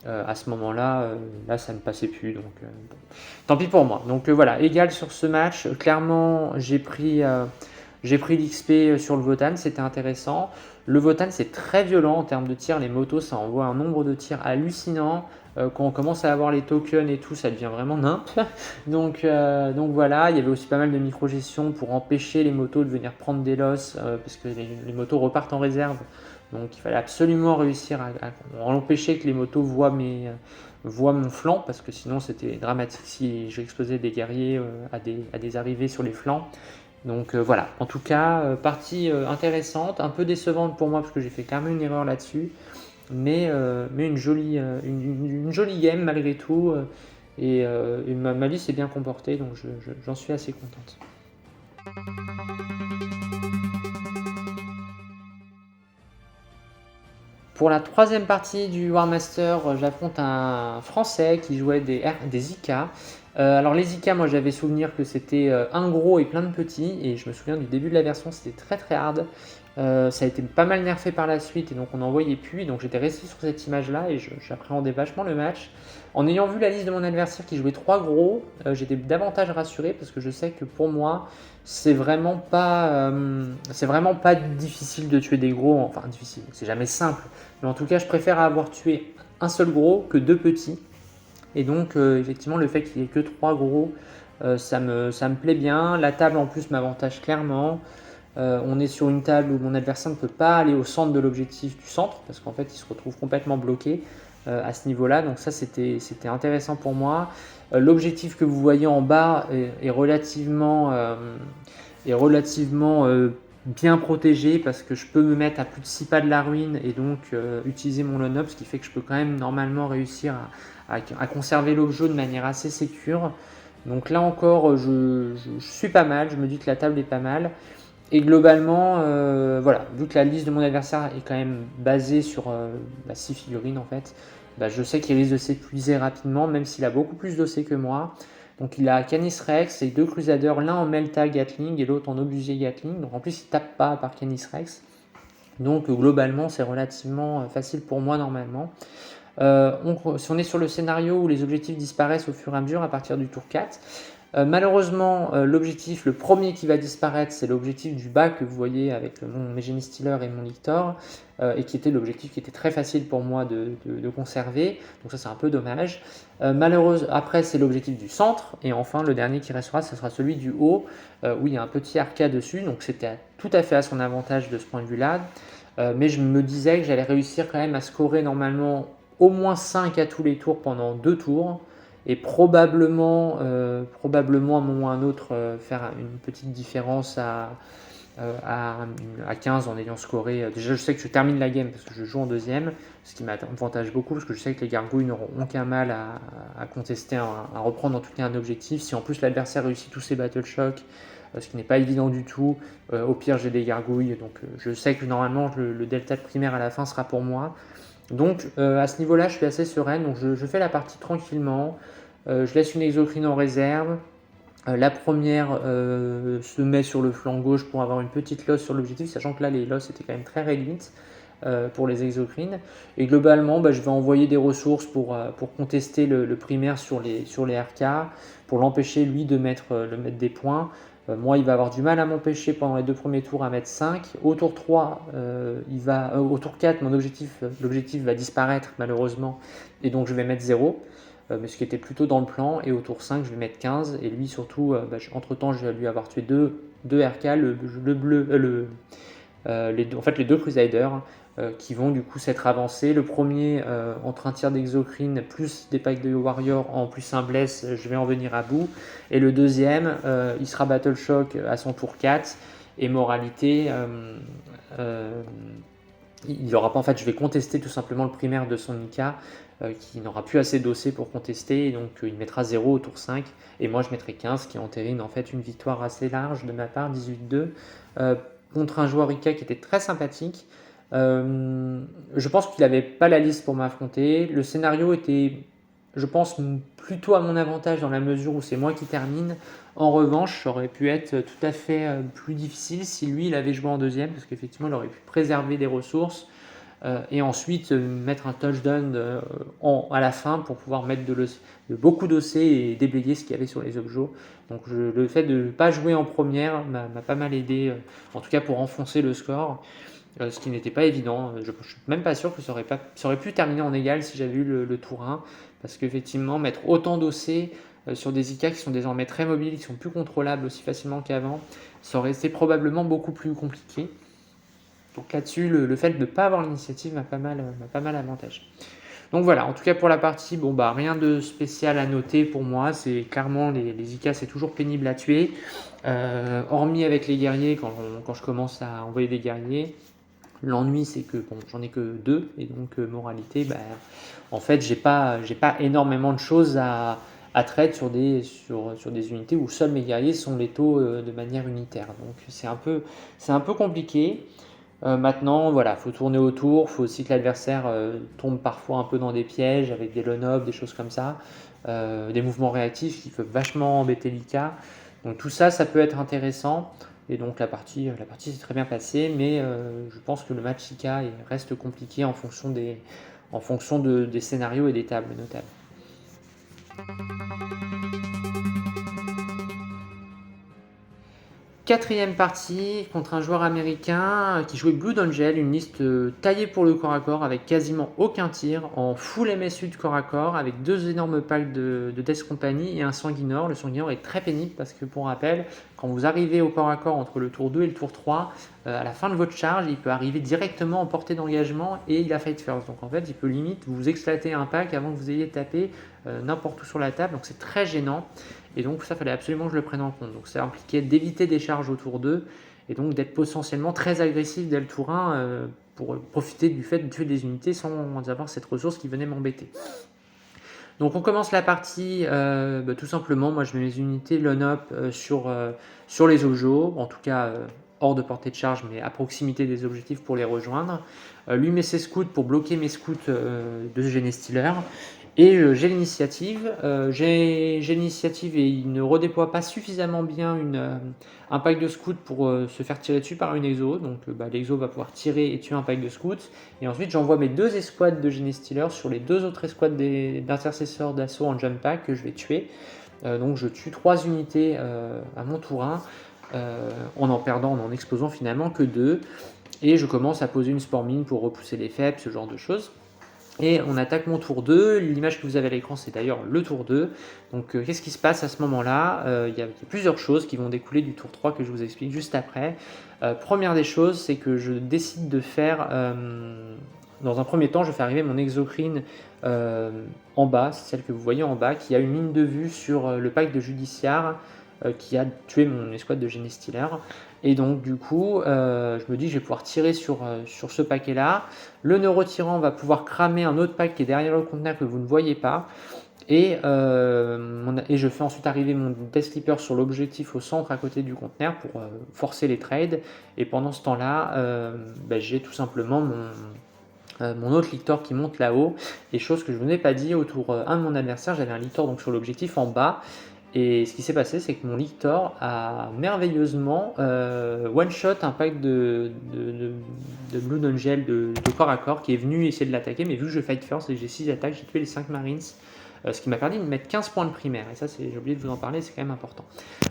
S1: à ce moment-là, là ça ne passait plus. Donc bon. Tant pis pour moi. Donc voilà, égal sur ce match. Clairement, j'ai pris l'XP sur le Votann, c'était intéressant. Le Votann, c'est très violent en termes de tirs. Les motos, ça envoie un nombre de tirs hallucinant. Quand on commence à avoir les tokens et tout, ça devient vraiment nimp. Donc voilà, il y avait aussi pas mal de micro-gestion pour empêcher les motos de venir prendre des losses, parce que les motos repartent en réserve. Donc il fallait absolument réussir à empêcher que les motos voient mon flanc, parce que sinon c'était dramatique si j'exposais des guerriers à des arrivées sur les flancs. Donc voilà, en tout cas, partie intéressante, un peu décevante pour moi parce que j'ai fait quand même une erreur là-dessus, mais une jolie game malgré tout, et ma liste s'est bien comportée, donc j'en suis assez contente. Pour la troisième partie du War Master, j'affronte un Français qui jouait des IK. Alors les IK, moi j'avais souvenir que c'était un gros et plein de petits, et je me souviens du début de la version, c'était très très hard. Ça a été pas mal nerfé par la suite, et donc on n'en voyait plus, et donc j'étais resté sur cette image-là, et j'appréhendais vachement le match. En ayant vu la liste de mon adversaire qui jouait 3 gros, j'étais davantage rassuré, parce que je sais que pour moi, c'est vraiment pas difficile de tuer des gros, enfin difficile, c'est jamais simple, mais en tout cas je préfère avoir tué un seul gros que 2 petits, et donc effectivement le fait qu'il n'y ait que 3 gros, ça me plaît bien. La table en plus m'avantage clairement. On est sur une table où mon adversaire ne peut pas aller au centre de l'objectif du centre, parce qu'en fait il se retrouve complètement bloqué à ce niveau-là, donc ça c'était intéressant pour moi. L'objectif que vous voyez en bas est relativement bien protégé, parce que je peux me mettre à plus de 6 pas de la ruine et donc utiliser mon lone-up, ce qui fait que je peux quand même normalement réussir à conserver l'objet de manière assez sécure. Donc là encore, je suis pas mal, je me dis que la table est pas mal. Et globalement, voilà, vu que la liste de mon adversaire est quand même basée sur 6 figurines en fait, je sais qu'il risque de s'épuiser rapidement, même s'il a beaucoup plus d'OC que moi. Donc il a Canis Rex et 2 Crusaders, l'un en Melta Gatling et l'autre en Obusier Gatling. Donc en plus il tape pas à part Canis Rex. Donc globalement c'est relativement facile pour moi normalement. Si on est sur le scénario où les objectifs disparaissent au fur et à mesure à partir du tour 4, malheureusement, l'objectif, le premier qui va disparaître, c'est l'objectif du bas que vous voyez avec mon Megene Stealer et mon Lictor, et qui était l'objectif qui était très facile pour moi de conserver. Donc ça, c'est un peu dommage. Après, c'est l'objectif du centre, et enfin, le dernier qui restera, ce sera celui du haut, où il y a un petit arcade dessus. Donc c'était tout à fait à son avantage de ce point de vue-là. Mais je me disais que j'allais réussir quand même à scorer normalement au moins 5 à tous les tours pendant 2 tours, et probablement à un moment ou à un autre faire une petite différence à 15 en ayant scoré. Déjà je sais que je termine la game parce que je joue en deuxième, ce qui m'avantage beaucoup parce que je sais que les gargouilles n'auront aucun mal à contester, à reprendre en tout cas un objectif. Si en plus l'adversaire réussit tous ses battle shocks, ce qui n'est pas évident du tout, au pire j'ai des gargouilles, donc je sais que normalement le delta de primaire à la fin sera pour moi. Donc à ce niveau-là, je suis assez sereine, donc je fais la partie tranquillement. Je laisse une exocrine en réserve. La première se met sur le flanc gauche pour avoir une petite loss sur l'objectif, sachant que là les losses étaient quand même très réduites pour les exocrines. Et globalement, je vais envoyer des ressources pour contester le primaire sur les RK, pour l'empêcher lui de mettre des points. Moi, il va avoir du mal à m'empêcher pendant les 2 premiers tours à mettre 5. Au tour 3, au tour 4, l'objectif va disparaître malheureusement, et donc je vais mettre 0, mais ce qui était plutôt dans le plan. Et au tour 5, je vais mettre 15, et lui surtout, entre temps, je vais lui avoir tué 2 RK, le en fait les deux Crusaders qui vont du coup s'être avancés. Le premier entre un tir d'Exocrine plus des packs de Warrior en plus un Bless, je vais en venir à bout. Et le deuxième, il sera Battle Shock à son tour 4 et moralité. Il n'aura pas, en fait, je vais contester tout simplement le primaire de son Nika qui n'aura plus assez d'OC pour contester, et donc il mettra 0 au tour 5 et moi je mettrai 15 qui entérine en fait une victoire assez large de ma part, 18-2 contre un joueur Ika qui était très sympathique. Je pense qu'il n'avait pas la liste pour m'affronter. Le scénario était, je pense, plutôt à mon avantage dans la mesure où c'est moi qui termine. En revanche, ça aurait pu être tout à fait plus difficile si lui il avait joué en deuxième, parce qu'effectivement il aurait pu préserver des ressources et ensuite mettre un touchdown à la fin pour pouvoir mettre de beaucoup d'OC et déblayer ce qu'il y avait sur les objets. Donc le fait de ne pas jouer en première m'a pas mal aidé, en tout cas pour enfoncer le score. Ce qui n'était pas évident. Je ne suis même pas sûr que ça aurait pu terminer en égal si j'avais eu le tour 1, parce qu'effectivement, mettre autant d'OC sur des IK qui sont désormais très mobiles, qui sont plus contrôlables aussi facilement qu'avant, ça aurait été probablement beaucoup plus compliqué. Donc là-dessus, le fait de ne pas avoir l'initiative m'a pas mal avantagé. Donc voilà, en tout cas pour la partie, bon bah rien de spécial à noter pour moi, c'est clairement les IK c'est toujours pénible à tuer, hormis avec les guerriers quand je commence à envoyer des guerriers. L'ennui c'est que bon, j'en ai que 2 et donc moralité, bah, en fait j'ai pas énormément de choses à trade sur des unités où seuls mes guerriers sont létaux de manière unitaire. Donc c'est un peu compliqué. Maintenant, voilà, faut tourner autour, faut aussi que l'adversaire tombe parfois un peu dans des pièges avec des lone-up, des choses comme ça, des mouvements réactifs qui peuvent vachement embêter l'IK. Donc tout ça, ça peut être intéressant. Et donc la partie s'est très bien passée, mais je pense que le match IK reste compliqué en fonction des scénarios et des tables notables. Quatrième partie contre un joueur américain qui jouait Blood Angel, une liste taillée pour le corps à corps avec quasiment aucun tir, en full MSU de corps à corps, avec 2 énormes packs de Death Company et un Sanguinor. Le Sanguinor est très pénible parce que pour rappel, quand vous arrivez au corps à corps entre le tour 2 et le tour 3, à la fin de votre charge, il peut arriver directement en portée d'engagement et il a Fight First. Donc en fait, il peut limite vous éclater un pack avant que vous ayez tapé n'importe où sur la table, donc c'est très gênant. Et donc ça, fallait absolument que je le prenne en compte. Donc ça impliquait d'éviter des charges au tour 2 et donc d'être potentiellement très agressif dès le tour 1 pour profiter du fait de tuer des unités sans avoir cette ressource qui venait m'embêter. Donc on commence la partie tout simplement, moi je mets mes unités lone-up sur les objets, en tout cas hors de portée de charge mais à proximité des objectifs pour les rejoindre. Lui met ses scouts pour bloquer mes scouts de Genestealer. Et j'ai l'initiative. J'ai l'initiative et il ne redéploie pas suffisamment bien un pack de scouts pour se faire tirer dessus par une exo. Donc l'exo va pouvoir tirer et tuer un pack de scouts. Et ensuite j'envoie mes 2 escouades de Genestealer sur les 2 autres escouades d'intercesseurs d'assaut en jump pack que je vais tuer. Donc je tue 3 unités à mon tour 1 en en explosant finalement que 2. Et je commence à poser une spore mine pour repousser les faibles, ce genre de choses. Et on attaque mon tour 2, l'image que vous avez à l'écran c'est d'ailleurs le tour 2. Donc qu'est-ce qui se passe à ce moment-là? Il y a plusieurs choses qui vont découler du tour 3 que je vous explique juste après. Première des choses, c'est que je décide de faire, dans un premier temps, je fais arriver mon Exocrine en bas, c'est celle que vous voyez en bas, qui a une ligne de vue sur le pack de Judiciaire qui a tué mon escouade de Genestealer. Et donc du coup, je me dis que je vais pouvoir tirer sur ce paquet-là. Le neurotyran va pouvoir cramer un autre pack qui est derrière le conteneur que vous ne voyez pas. Et je fais ensuite arriver mon Death Sleeper sur l'objectif au centre à côté du conteneur pour forcer les trades. Et pendant ce temps-là, j'ai tout simplement mon autre lictor qui monte là-haut. Et chose que je ne vous ai pas dit, au tour 1 de mon adversaire, j'avais un lictor donc sur l'objectif en bas. Et ce qui s'est passé, c'est que mon lictor a merveilleusement one-shot un pack de Blood Angel de corps à corps qui est venu essayer de l'attaquer, mais vu que je fight first et que j'ai 6 attaques, j'ai tué les 5 Marines, ce qui m'a permis de mettre 15 points de primaire. Et ça, j'ai oublié de vous en parler, c'est quand même important.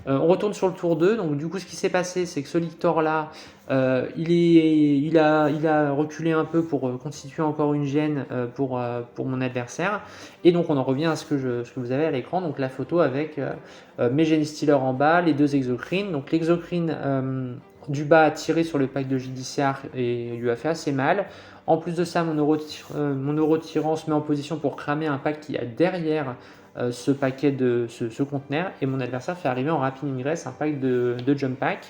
S1: On retourne sur le tour 2, donc du coup ce qui s'est passé, c'est que ce lictor-là, il a reculé un peu pour constituer encore une gêne pour mon adversaire. Et donc on en revient à ce que vous avez à l'écran, donc la photo avec mes Genestealer en bas, les 2 Exocrines. Donc l'Exocrine du bas a tiré sur le pack de judiciaire et lui a fait assez mal. En plus de ça, mon euro-tirant se met en position pour cramer un pack qui a derrière ce paquet de ce conteneur, et mon adversaire fait arriver en rapid ingress un pack de jump pack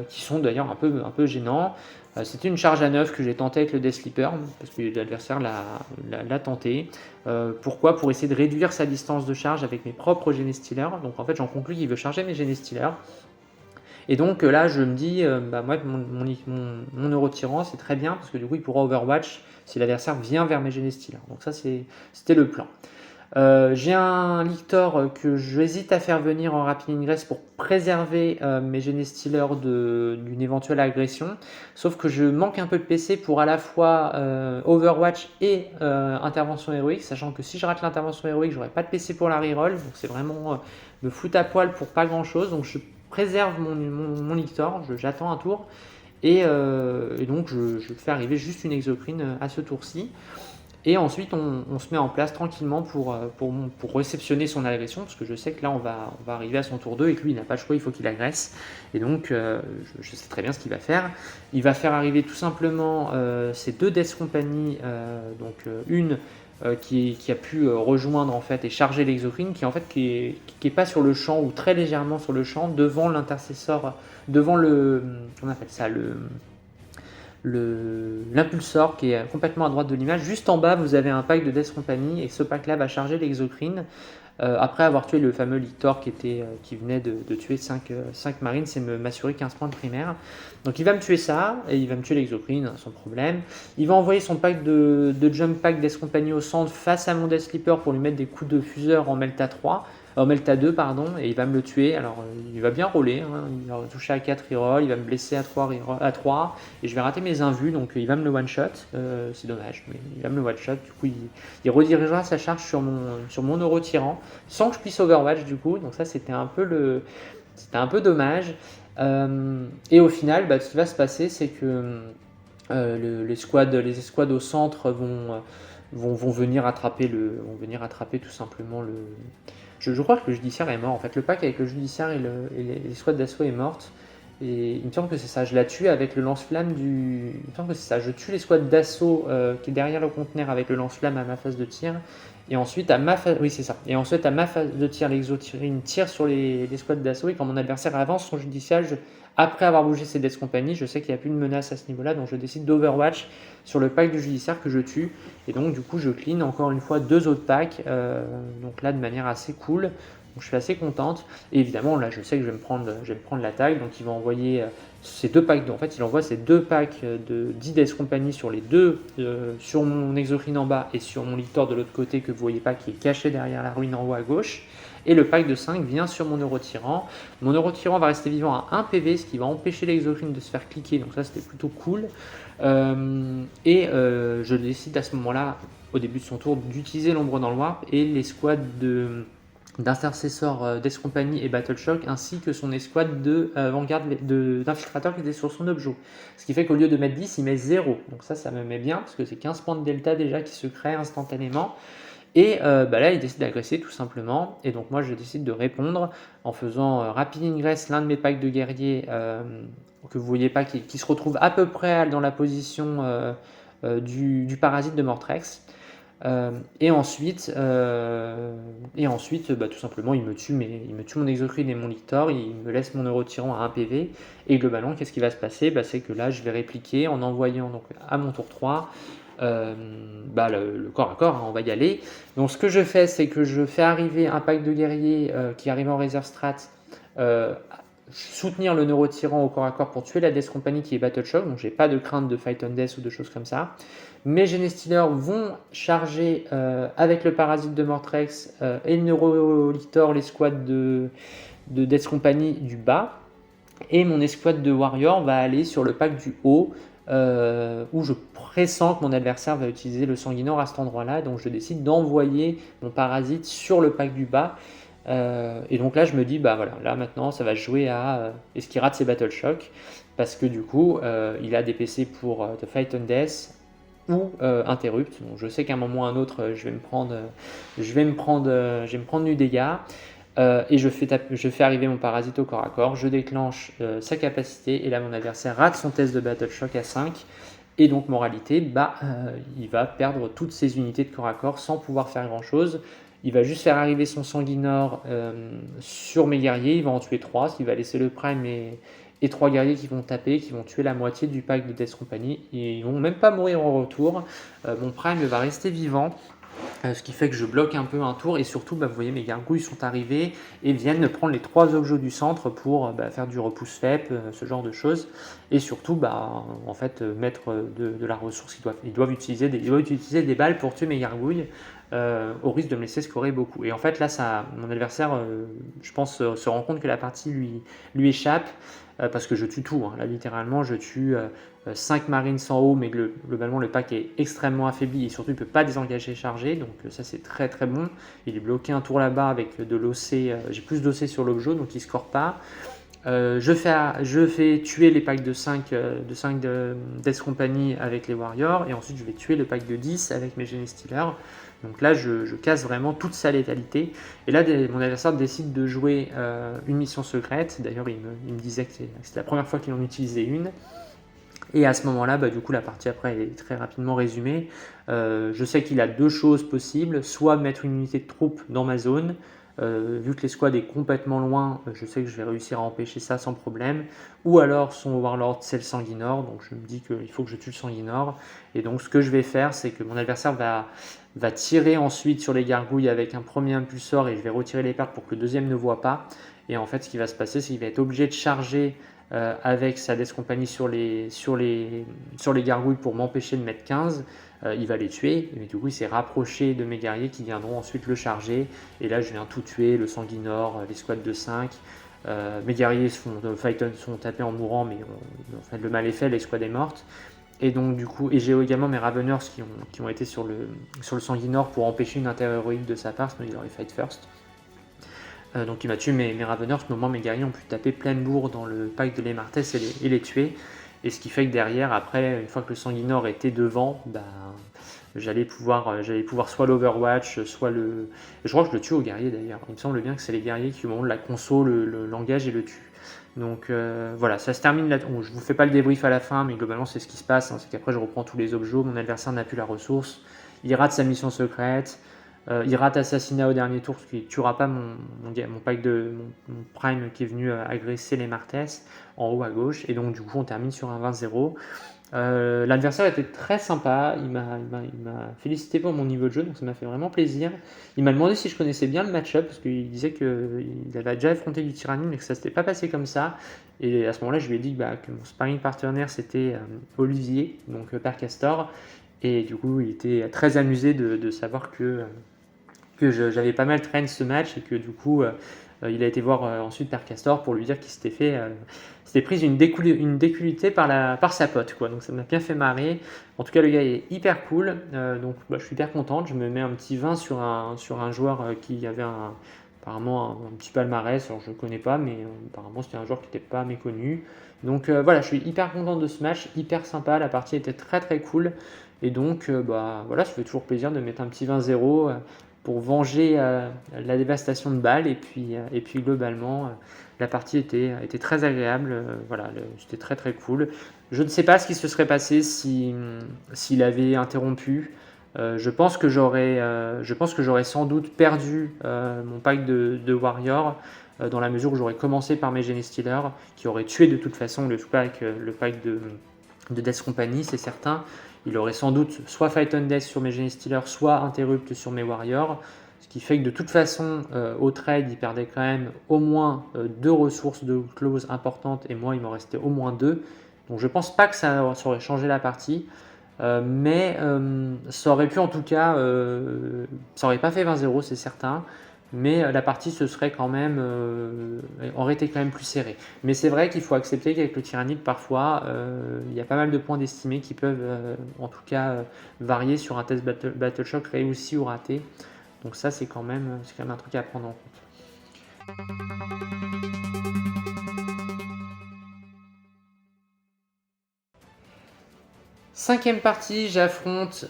S1: qui sont d'ailleurs un peu gênants. C'était une charge à 9 que j'ai tenté avec le Death Sleeper parce que l'adversaire l'a tenté. Pourquoi? Pour essayer de réduire sa distance de charge avec mes propres Genestealers. Donc en fait, j'en conclus qu'il veut charger mes Genestealers. Et donc là, je me dis, moi, mon euro-tirant, c'est très bien parce que du coup, il pourra Overwatch si l'adversaire vient vers mes Genestealers. Donc ça, c'était le plan. J'ai un Lictor que j'hésite à faire venir en Rapid Ingress pour préserver mes Genestealers d'une éventuelle agression. Sauf que je manque un peu de PC pour à la fois Overwatch et intervention héroïque, sachant que si je rate l'intervention héroïque, j'aurai pas de PC pour la reroll. Donc c'est vraiment me foutre à poil pour pas grand chose. Donc je préserve mon Lictor, j'attends un tour. Et donc je fais arriver juste une exocrine à ce tour-ci. Et ensuite, on se met en place tranquillement pour réceptionner son agression, parce que je sais que là, on va arriver à son tour 2 et que lui, il n'a pas le choix, il faut qu'il agresse. Et donc, je sais très bien ce qu'il va faire. Il va faire arriver tout simplement ces deux Death Company, donc une qui a pu rejoindre en fait et charger l'exocrine, qui en fait qui est pas sur le champ ou très légèrement sur le champ, devant l'intercesseur, devant on appelle ça l'impulsor qui est complètement à droite de l'image. Juste en bas, vous avez un pack de Death Company et ce pack-là va charger l'exocrine après avoir tué le fameux Lictor qui venait de tuer 5 marines et m'assurer 15 points de primaire. Donc il va me tuer ça et il va me tuer l'exocrine sans problème. Il va envoyer son pack de jump pack Death Company au centre face à mon Death Sleeper pour lui mettre des coups de fuseur en Melta 3. Melta 2, pardon, et il va me le tuer. Alors, il va bien roller, hein. Il va toucher à 4 reroll, il va me blesser à 3, et je vais rater mes invus, donc il va me le one-shot. C'est dommage, mais il va me le one-shot. Du coup, il redirigera sa charge sur mon euro-tirant, sans que je puisse Overwatch, du coup. Donc ça, c'était un peu dommage. Et au final, ce qui va se passer, c'est que les escouades au centre vont venir attraper tout simplement le. Je crois que le judiciaire est mort. En fait, le pack avec le judiciaire et les squads d'assaut est morte. Et il me semble que c'est ça. Je la tue avec le lance-flamme du. Il me semble que c'est ça. Je tue les squads d'assaut qui est derrière le conteneur avec le lance-flamme à ma phase de tir. Et ensuite, oui, c'est ça. Et ensuite, à ma phase de tir, l'exotirine tire sur les squads d'assaut. Et quand mon adversaire avance son judiciaire, après avoir bougé ses Death Company, je sais qu'il n'y a plus de menace à ce niveau-là. Donc je décide d'Overwatch sur le pack du judiciaire que je tue. Et donc, du coup, je clean encore une fois 2 autres packs. Donc là, de manière assez cool. Donc je suis assez contente. Et évidemment, là, je sais que je vais me prendre l'attaque. Donc il va envoyer ces 2 packs. En fait, il envoie ces 2 packs de 10 Death Company sur les 2, sur mon exocrine en bas et sur mon Lictor de l'autre côté que vous voyez pas, qui est caché derrière la ruine en haut à gauche. Et le pack de 5 vient sur mon euro-tirant. Mon euro-tirant va rester vivant à 1 PV, ce qui va empêcher l'exocrine de se faire cliquer. Donc ça, c'était plutôt cool. Je décide à ce moment-là, au début de son tour, d'utiliser l'ombre dans le warp et les squads d'intercesseurs Death Company et Battle Shock, ainsi que son escouade d'infiltrateurs qui était sur son objet. Ce qui fait qu'au lieu de mettre 10, il met 0. Donc ça me met bien, parce que c'est 15 points de delta déjà qui se créent instantanément. Et là, il décide d'agresser tout simplement. Et donc moi, je décide de répondre en faisant Rapid Ingress, l'un de mes packs de guerriers que vous voyez pas, qui se retrouve à peu près dans la position du parasite de Mortrex. Et ensuite, tout simplement, il me tue mon exocrine et mon Lictor, il me laisse mon euro-tirant à 1 PV, et globalement, qu'est-ce qui va se passer? C'est que là, je vais répliquer en envoyant donc, à mon tour 3 le corps à corps, hein, on va y aller. Donc ce que je fais, c'est que je fais arriver un pack de guerriers qui arrive en réserve strat, soutenir le neurotyran au corps à corps pour tuer la Death Company qui est Battle Shock, donc j'ai pas de crainte de Fight on Death ou de choses comme ça. Mes Genestealers vont charger avec le parasite de Mortrex et le Neurolictor, les squads de Death Company du bas, et mon escouade de Warrior va aller sur le pack du haut, où je pressens que mon adversaire va utiliser le sanguinore à cet endroit-là, donc je décide d'envoyer mon parasite sur le pack du bas. Et donc là je me dis voilà, là maintenant ça va jouer à est-ce qu'il rate ses Battle Shock, parce que du coup il a des PC pour The Fight on Death ou Interrupt. Donc je sais qu'à un moment ou à un autre je vais me prendre du dégât. Et je fais arriver mon parasite au corps à corps, je déclenche sa capacité, et là mon adversaire rate son test de Battle Shock à 5, et donc moralité, il va perdre toutes ses unités de corps à corps sans pouvoir faire grand chose. Il va juste faire arriver son Sanguinor sur mes guerriers, il va en tuer 3, ce qui va laisser le Prime et 3 guerriers qui vont taper, qui vont tuer la moitié du pack de Death Company, et ils vont même pas mourir en retour. Mon Prime va rester vivant. Ce qui fait que je bloque un peu un tour, et surtout vous voyez mes gargouilles sont arrivées et viennent prendre les 3 objets du centre pour faire du repousse FEP, ce genre de choses, et surtout en fait mettre de la ressource. Ils doivent utiliser des balles pour tuer mes gargouilles, au risque de me laisser scorer beaucoup. Et en fait là mon adversaire je pense se rend compte que la partie lui échappe, parce que je tue tout, hein. Là littéralement je tue 5 marines en haut, mais globalement le pack est extrêmement affaibli et surtout il ne peut pas désengager et charger, donc ça c'est très très bon. Il est bloqué un tour là-bas avec de l'OC, j'ai plus d'OC sur l'objet donc il ne score pas. Je fais tuer les packs de 5 de Death Company avec les Warriors, et ensuite je vais tuer le pack de 10 avec mes Genestealers. Donc là je casse vraiment toute sa létalité, et là mon adversaire décide de jouer une mission secrète. D'ailleurs il me disait que c'était la première fois qu'il en utilisait une. Et à ce moment-là, du coup, la partie après est très rapidement résumée. Je sais qu'il a 2 choses possibles, soit mettre une unité de troupes dans ma zone. Vu que l'escouade est complètement loin, je sais que je vais réussir à empêcher ça sans problème. Ou alors son Warlord c'est le Sanguinor, donc je me dis qu'il faut que je tue le Sanguinor. Et donc ce que je vais faire, c'est que mon adversaire va tirer ensuite sur les gargouilles avec un premier impulsor, et je vais retirer les pertes pour que le deuxième ne voit pas. Et en fait ce qui va se passer, c'est qu'il va être obligé de charger avec sa Death Company sur les gargouilles pour m'empêcher de mettre 15. Il va les tuer, mais du coup il s'est rapproché de mes guerriers qui viendront ensuite le charger, et là je viens tout tuer, le Sanguinor, les squads de 5. Mes guerriers sont tapés en mourant, mais en fait, le mal est fait, l'escouade est morte. Et donc du coup, et j'ai également mes Raveners qui ont été sur le Sanguinor pour empêcher une inter-héroïque de sa part, sinon il aurait fight first. Donc il m'a tué mes Raveners, mais au moins mes guerriers ont pu taper pleine bourre dans le pack de l'Emartes et les tuer. Et ce qui fait que derrière, après, une fois que le Sanguinor était devant, j'allais pouvoir soit l'Overwatch, soit le... Je crois que je le tue aux guerriers d'ailleurs. Il me semble bien que c'est les guerriers qui, au moment de la conso, l'engagent et le tuent. Donc voilà, ça se termine là. Je vous fais pas le débrief à la fin, mais globalement c'est ce qui se passe, hein. C'est qu'après je reprends tous les objets, mon adversaire n'a plus la ressource, il rate sa mission secrète. Il rate assassinat au dernier tour, parce qu'il ne tuera pas mon pack mon prime qui est venu agresser les Martes en haut à gauche, et donc du coup on termine sur un 20-0. L'adversaire était très sympa, il m'a félicité pour mon niveau de jeu, donc ça m'a fait vraiment plaisir. Il m'a demandé si je connaissais bien le match-up, parce qu'il disait qu'il avait déjà affronté du Tyranny, mais que ça ne s'était pas passé comme ça. Et à ce moment-là, je lui ai dit que mon sparring partenaire c'était Olivier, donc Père Castor, et du coup il était très amusé de savoir que j'avais pas mal traîné ce match, et que du coup il a été voir ensuite Père Castor pour lui dire qu'il s'était pris une déculottée par sa pote, quoi. Donc ça m'a bien fait marrer. En tout cas le gars est hyper cool, donc je suis hyper contente. Je me mets un petit 20 sur un joueur qui avait apparemment un petit palmarès. Alors je ne connais pas, mais apparemment c'était un joueur qui n'était pas méconnu. Donc voilà, je suis hyper content de ce match, hyper sympa, la partie était très très cool. Et donc voilà, ça fait toujours plaisir de mettre un petit 20-0 pour venger la dévastation de balles, et puis globalement la partie était très agréable, voilà, c'était très très cool. Je ne sais pas ce qui se serait passé s'il avait interrompu. Je pense que j'aurais sans doute perdu mon pack de Warrior, dans la mesure où j'aurais commencé par mes Genestealers qui auraient tué de toute façon le pack de Death Company, c'est certain. Il aurait sans doute soit Fight on Death sur mes Genestealers, soit Interrupt sur mes Warriors. Ce qui fait que de toute façon, au trade, il perdait quand même au moins 2 ressources de close importantes, et moi, il m'en restait au moins 2. Donc je pense pas que ça aurait changé la partie. Mais ça aurait pu en tout cas, ça aurait pas fait 20-0, c'est certain. Mais la partie aurait été quand même plus serrée. Mais c'est vrai qu'il faut accepter qu'avec le Tyrannide, parfois, il y a pas mal de points d'estimés qui peuvent, en tout cas, varier sur un test Battle Shock réussi ou raté. Donc ça, c'est quand même un truc à prendre en compte. 5e partie, j'affronte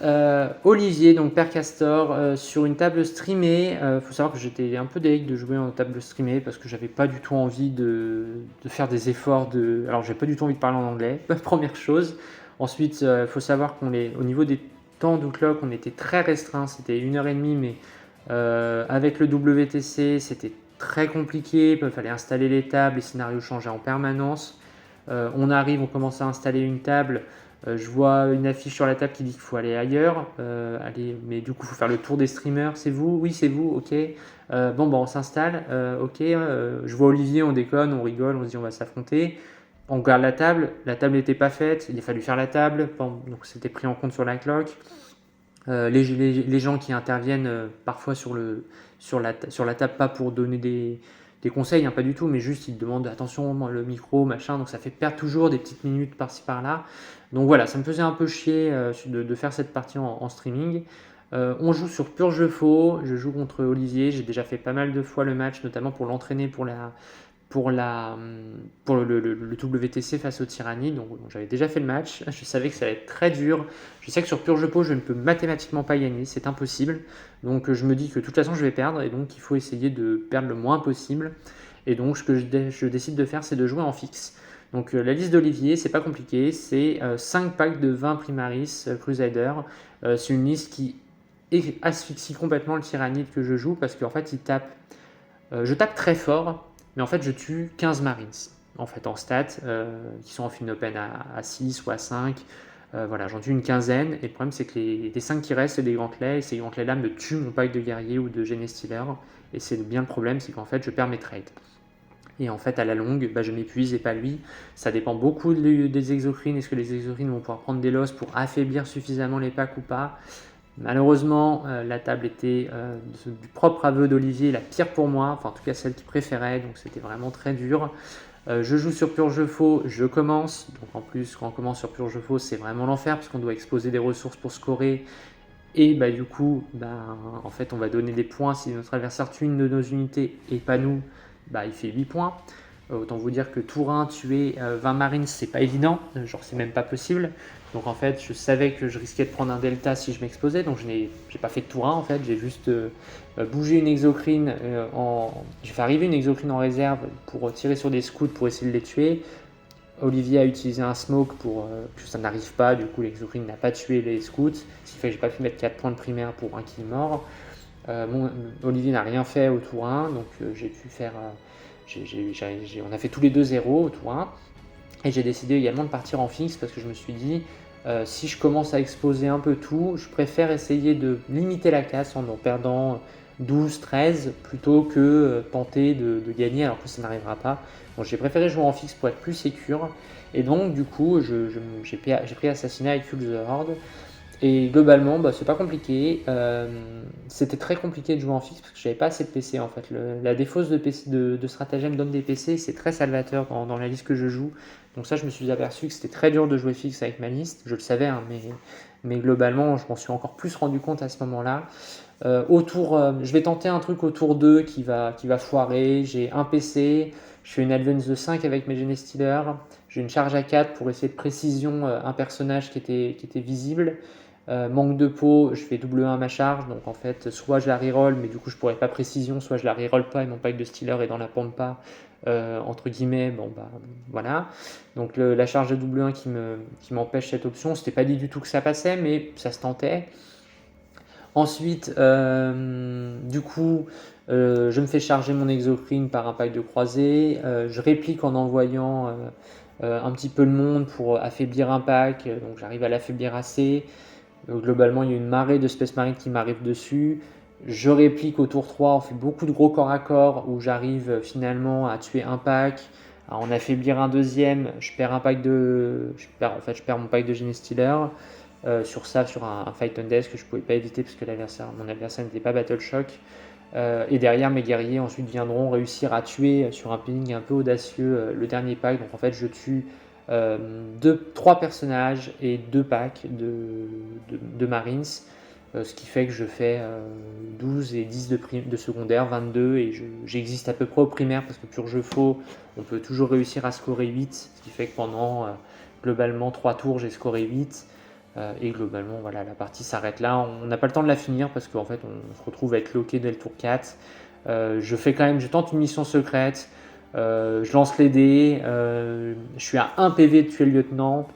S1: Olivier, donc Père Castor, sur une table streamée. Faut savoir que j'étais un peu deg de jouer en table streamée parce que j'avais pas du tout envie de faire des efforts de. Alors, j'ai pas du tout envie de parler en anglais, première chose. Ensuite, faut savoir au niveau des temps d'Outlook, on était très restreint, c'était 1h30, mais avec le WTC, c'était très compliqué. Il fallait installer les tables, les scénarios changeaient en permanence. On arrive, on commence à installer une table. Je vois une affiche sur la table qui dit qu'il faut aller ailleurs. Mais du coup, il faut faire le tour des streamers. C'est vous? Oui, c'est vous. Ok. On s'installe. Ok. Je vois Olivier, on déconne, on rigole, on se dit on va s'affronter. On regarde la table. La table n'était pas faite. Il a fallu faire la table. Donc c'était pris en compte sur la clock. Les gens qui interviennent parfois sur la table, pas pour donner des conseils, hein, pas du tout, mais juste ils demandent attention, le micro, machin, donc ça fait perdre toujours des petites minutes par-ci par-là. Donc voilà, ça me faisait un peu chier de faire cette partie en streaming. On joue sur Pur Jeu Faux, je joue contre Olivier, j'ai déjà fait pas mal de fois le match, notamment pour l'entraîner pour le WTC face au Tyrannide. Donc j'avais déjà fait le match, je savais que ça allait être très dur. Je sais que sur Pur Jeu Pot, je ne peux mathématiquement pas gagner, c'est impossible. Donc je me dis que de toute façon je vais perdre et donc il faut essayer de perdre le moins possible. Et donc ce que je décide de faire, c'est de jouer en fixe. Donc la liste d'Olivier, c'est pas compliqué, c'est 5 packs de 20 Primaris Crusader. C'est une liste qui asphyxie complètement le Tyrannide que je joue parce qu'en fait je tape très fort, mais en fait je tue 15 Marines en fait en stats qui sont en fin open à 6 ou à 5. Voilà, j'en tue une quinzaine, et le problème c'est que les 5 qui restent, c'est des gantelets, et ces gantelets-là me tuent mon pack de guerrier ou de Genestealer, et c'est bien le problème, c'est qu'en fait je perds mes trades. Et en fait à la longue, je m'épuise et pas lui. Ça dépend beaucoup des exocrines, est-ce que les exocrines vont pouvoir prendre des losses pour affaiblir suffisamment les packs ou pas. Malheureusement, la table était du propre aveu d'Olivier la pire pour moi, enfin en tout cas celle qu'il préférait, donc c'était vraiment très dur. Je joue sur Pur Jeu Faux, je commence. Donc en plus, quand on commence sur Pur Jeu Faux, c'est vraiment l'enfer parce qu'on doit exposer des ressources pour scorer. Et du coup, en fait, on va donner des points. Si notre adversaire tue une de nos unités et pas nous, il fait 8 points. Autant vous dire que tour 1, tuer 20 marines, c'est pas évident. Genre, c'est même pas possible. Donc en fait, je savais que je risquais de prendre un delta si je m'exposais. Donc j'ai pas fait de tour 1 en fait. J'ai juste bougé une exocrine. J'ai fait arriver une exocrine en réserve pour tirer sur des scouts pour essayer de les tuer. Olivier a utilisé un smoke pour que ça n'arrive pas. Du coup, l'exocrine n'a pas tué les scouts. Ce qui fait que j'ai pas pu mettre 4 points de primaire pour un kill mort. Olivier n'a rien fait au tour 1. Donc j'ai pu faire. On a fait tous les deux 0 au tour 1. Et j'ai décidé également de partir en fixe parce que je me suis dit, si je commence à exposer un peu tout, je préfère essayer de limiter la casse en perdant 12, 13 plutôt que tenter de gagner alors que ça n'arrivera pas. Donc j'ai préféré jouer en fixe pour être plus sécure. Et donc du coup, j'ai pris Assassinat et Kill the Horde. Et globalement, c'est pas compliqué. C'était très compliqué de jouer en fixe parce que j'avais pas assez de PC en fait. La défausse de stratagème donne des PC, c'est très salvateur dans la liste que je joue. Donc ça, je me suis aperçu que c'était très dur de jouer fixe avec ma liste. Je le savais, hein, mais globalement, je m'en suis encore plus rendu compte à ce moment-là. Je vais tenter un truc au tour 2 qui va foirer. J'ai un PC, je fais une advance de 5 avec mes Genestealer. J'ai une charge à 4 pour essayer de précision un personnage qui était visible. Manque de peau, je fais double 1 à ma charge, donc en fait soit je la reroll mais du coup je pourrais pas précision, soit je la reroll pas et mon pack de stealer est dans la pampa entre guillemets, voilà. Donc la charge de double 1 qui m'empêche cette option, c'était pas dit du tout que ça passait mais ça se tentait. Ensuite, du coup, je me fais charger mon exocrine par un pack de croisés, je réplique en envoyant un petit peu le monde pour affaiblir un pack, donc j'arrive à l'affaiblir assez. Donc, globalement, il y a une marée de Space Marine qui m'arrive dessus. Je réplique au tour 3, on fait beaucoup de gros corps à corps où j'arrive finalement à tuer un pack, à en affaiblir un deuxième. Je perds mon pack de Genestealer. Sur un Fight on Death que je ne pouvais pas éviter parce que mon adversaire n'était pas Battle Shock. Et derrière, mes guerriers ensuite viendront réussir à tuer sur un pinning un peu audacieux le dernier pack. Donc en fait, je tue 3 personnages et 2 packs de Marines, ce qui fait que je fais 12 et 10 de secondaire, 22, et j'existe à peu près au primaire parce que Pur Jeu Faux, on peut toujours réussir à scorer 8, ce qui fait que pendant globalement 3 tours, j'ai scoré 8. Et globalement, voilà, la partie s'arrête là. On n'a pas le temps de la finir parce qu'en fait, on se retrouve à être loqué dès le tour 4. Je tente une mission secrète. Je lance les dés. Je suis à 1 PV de tuer le lieutenant.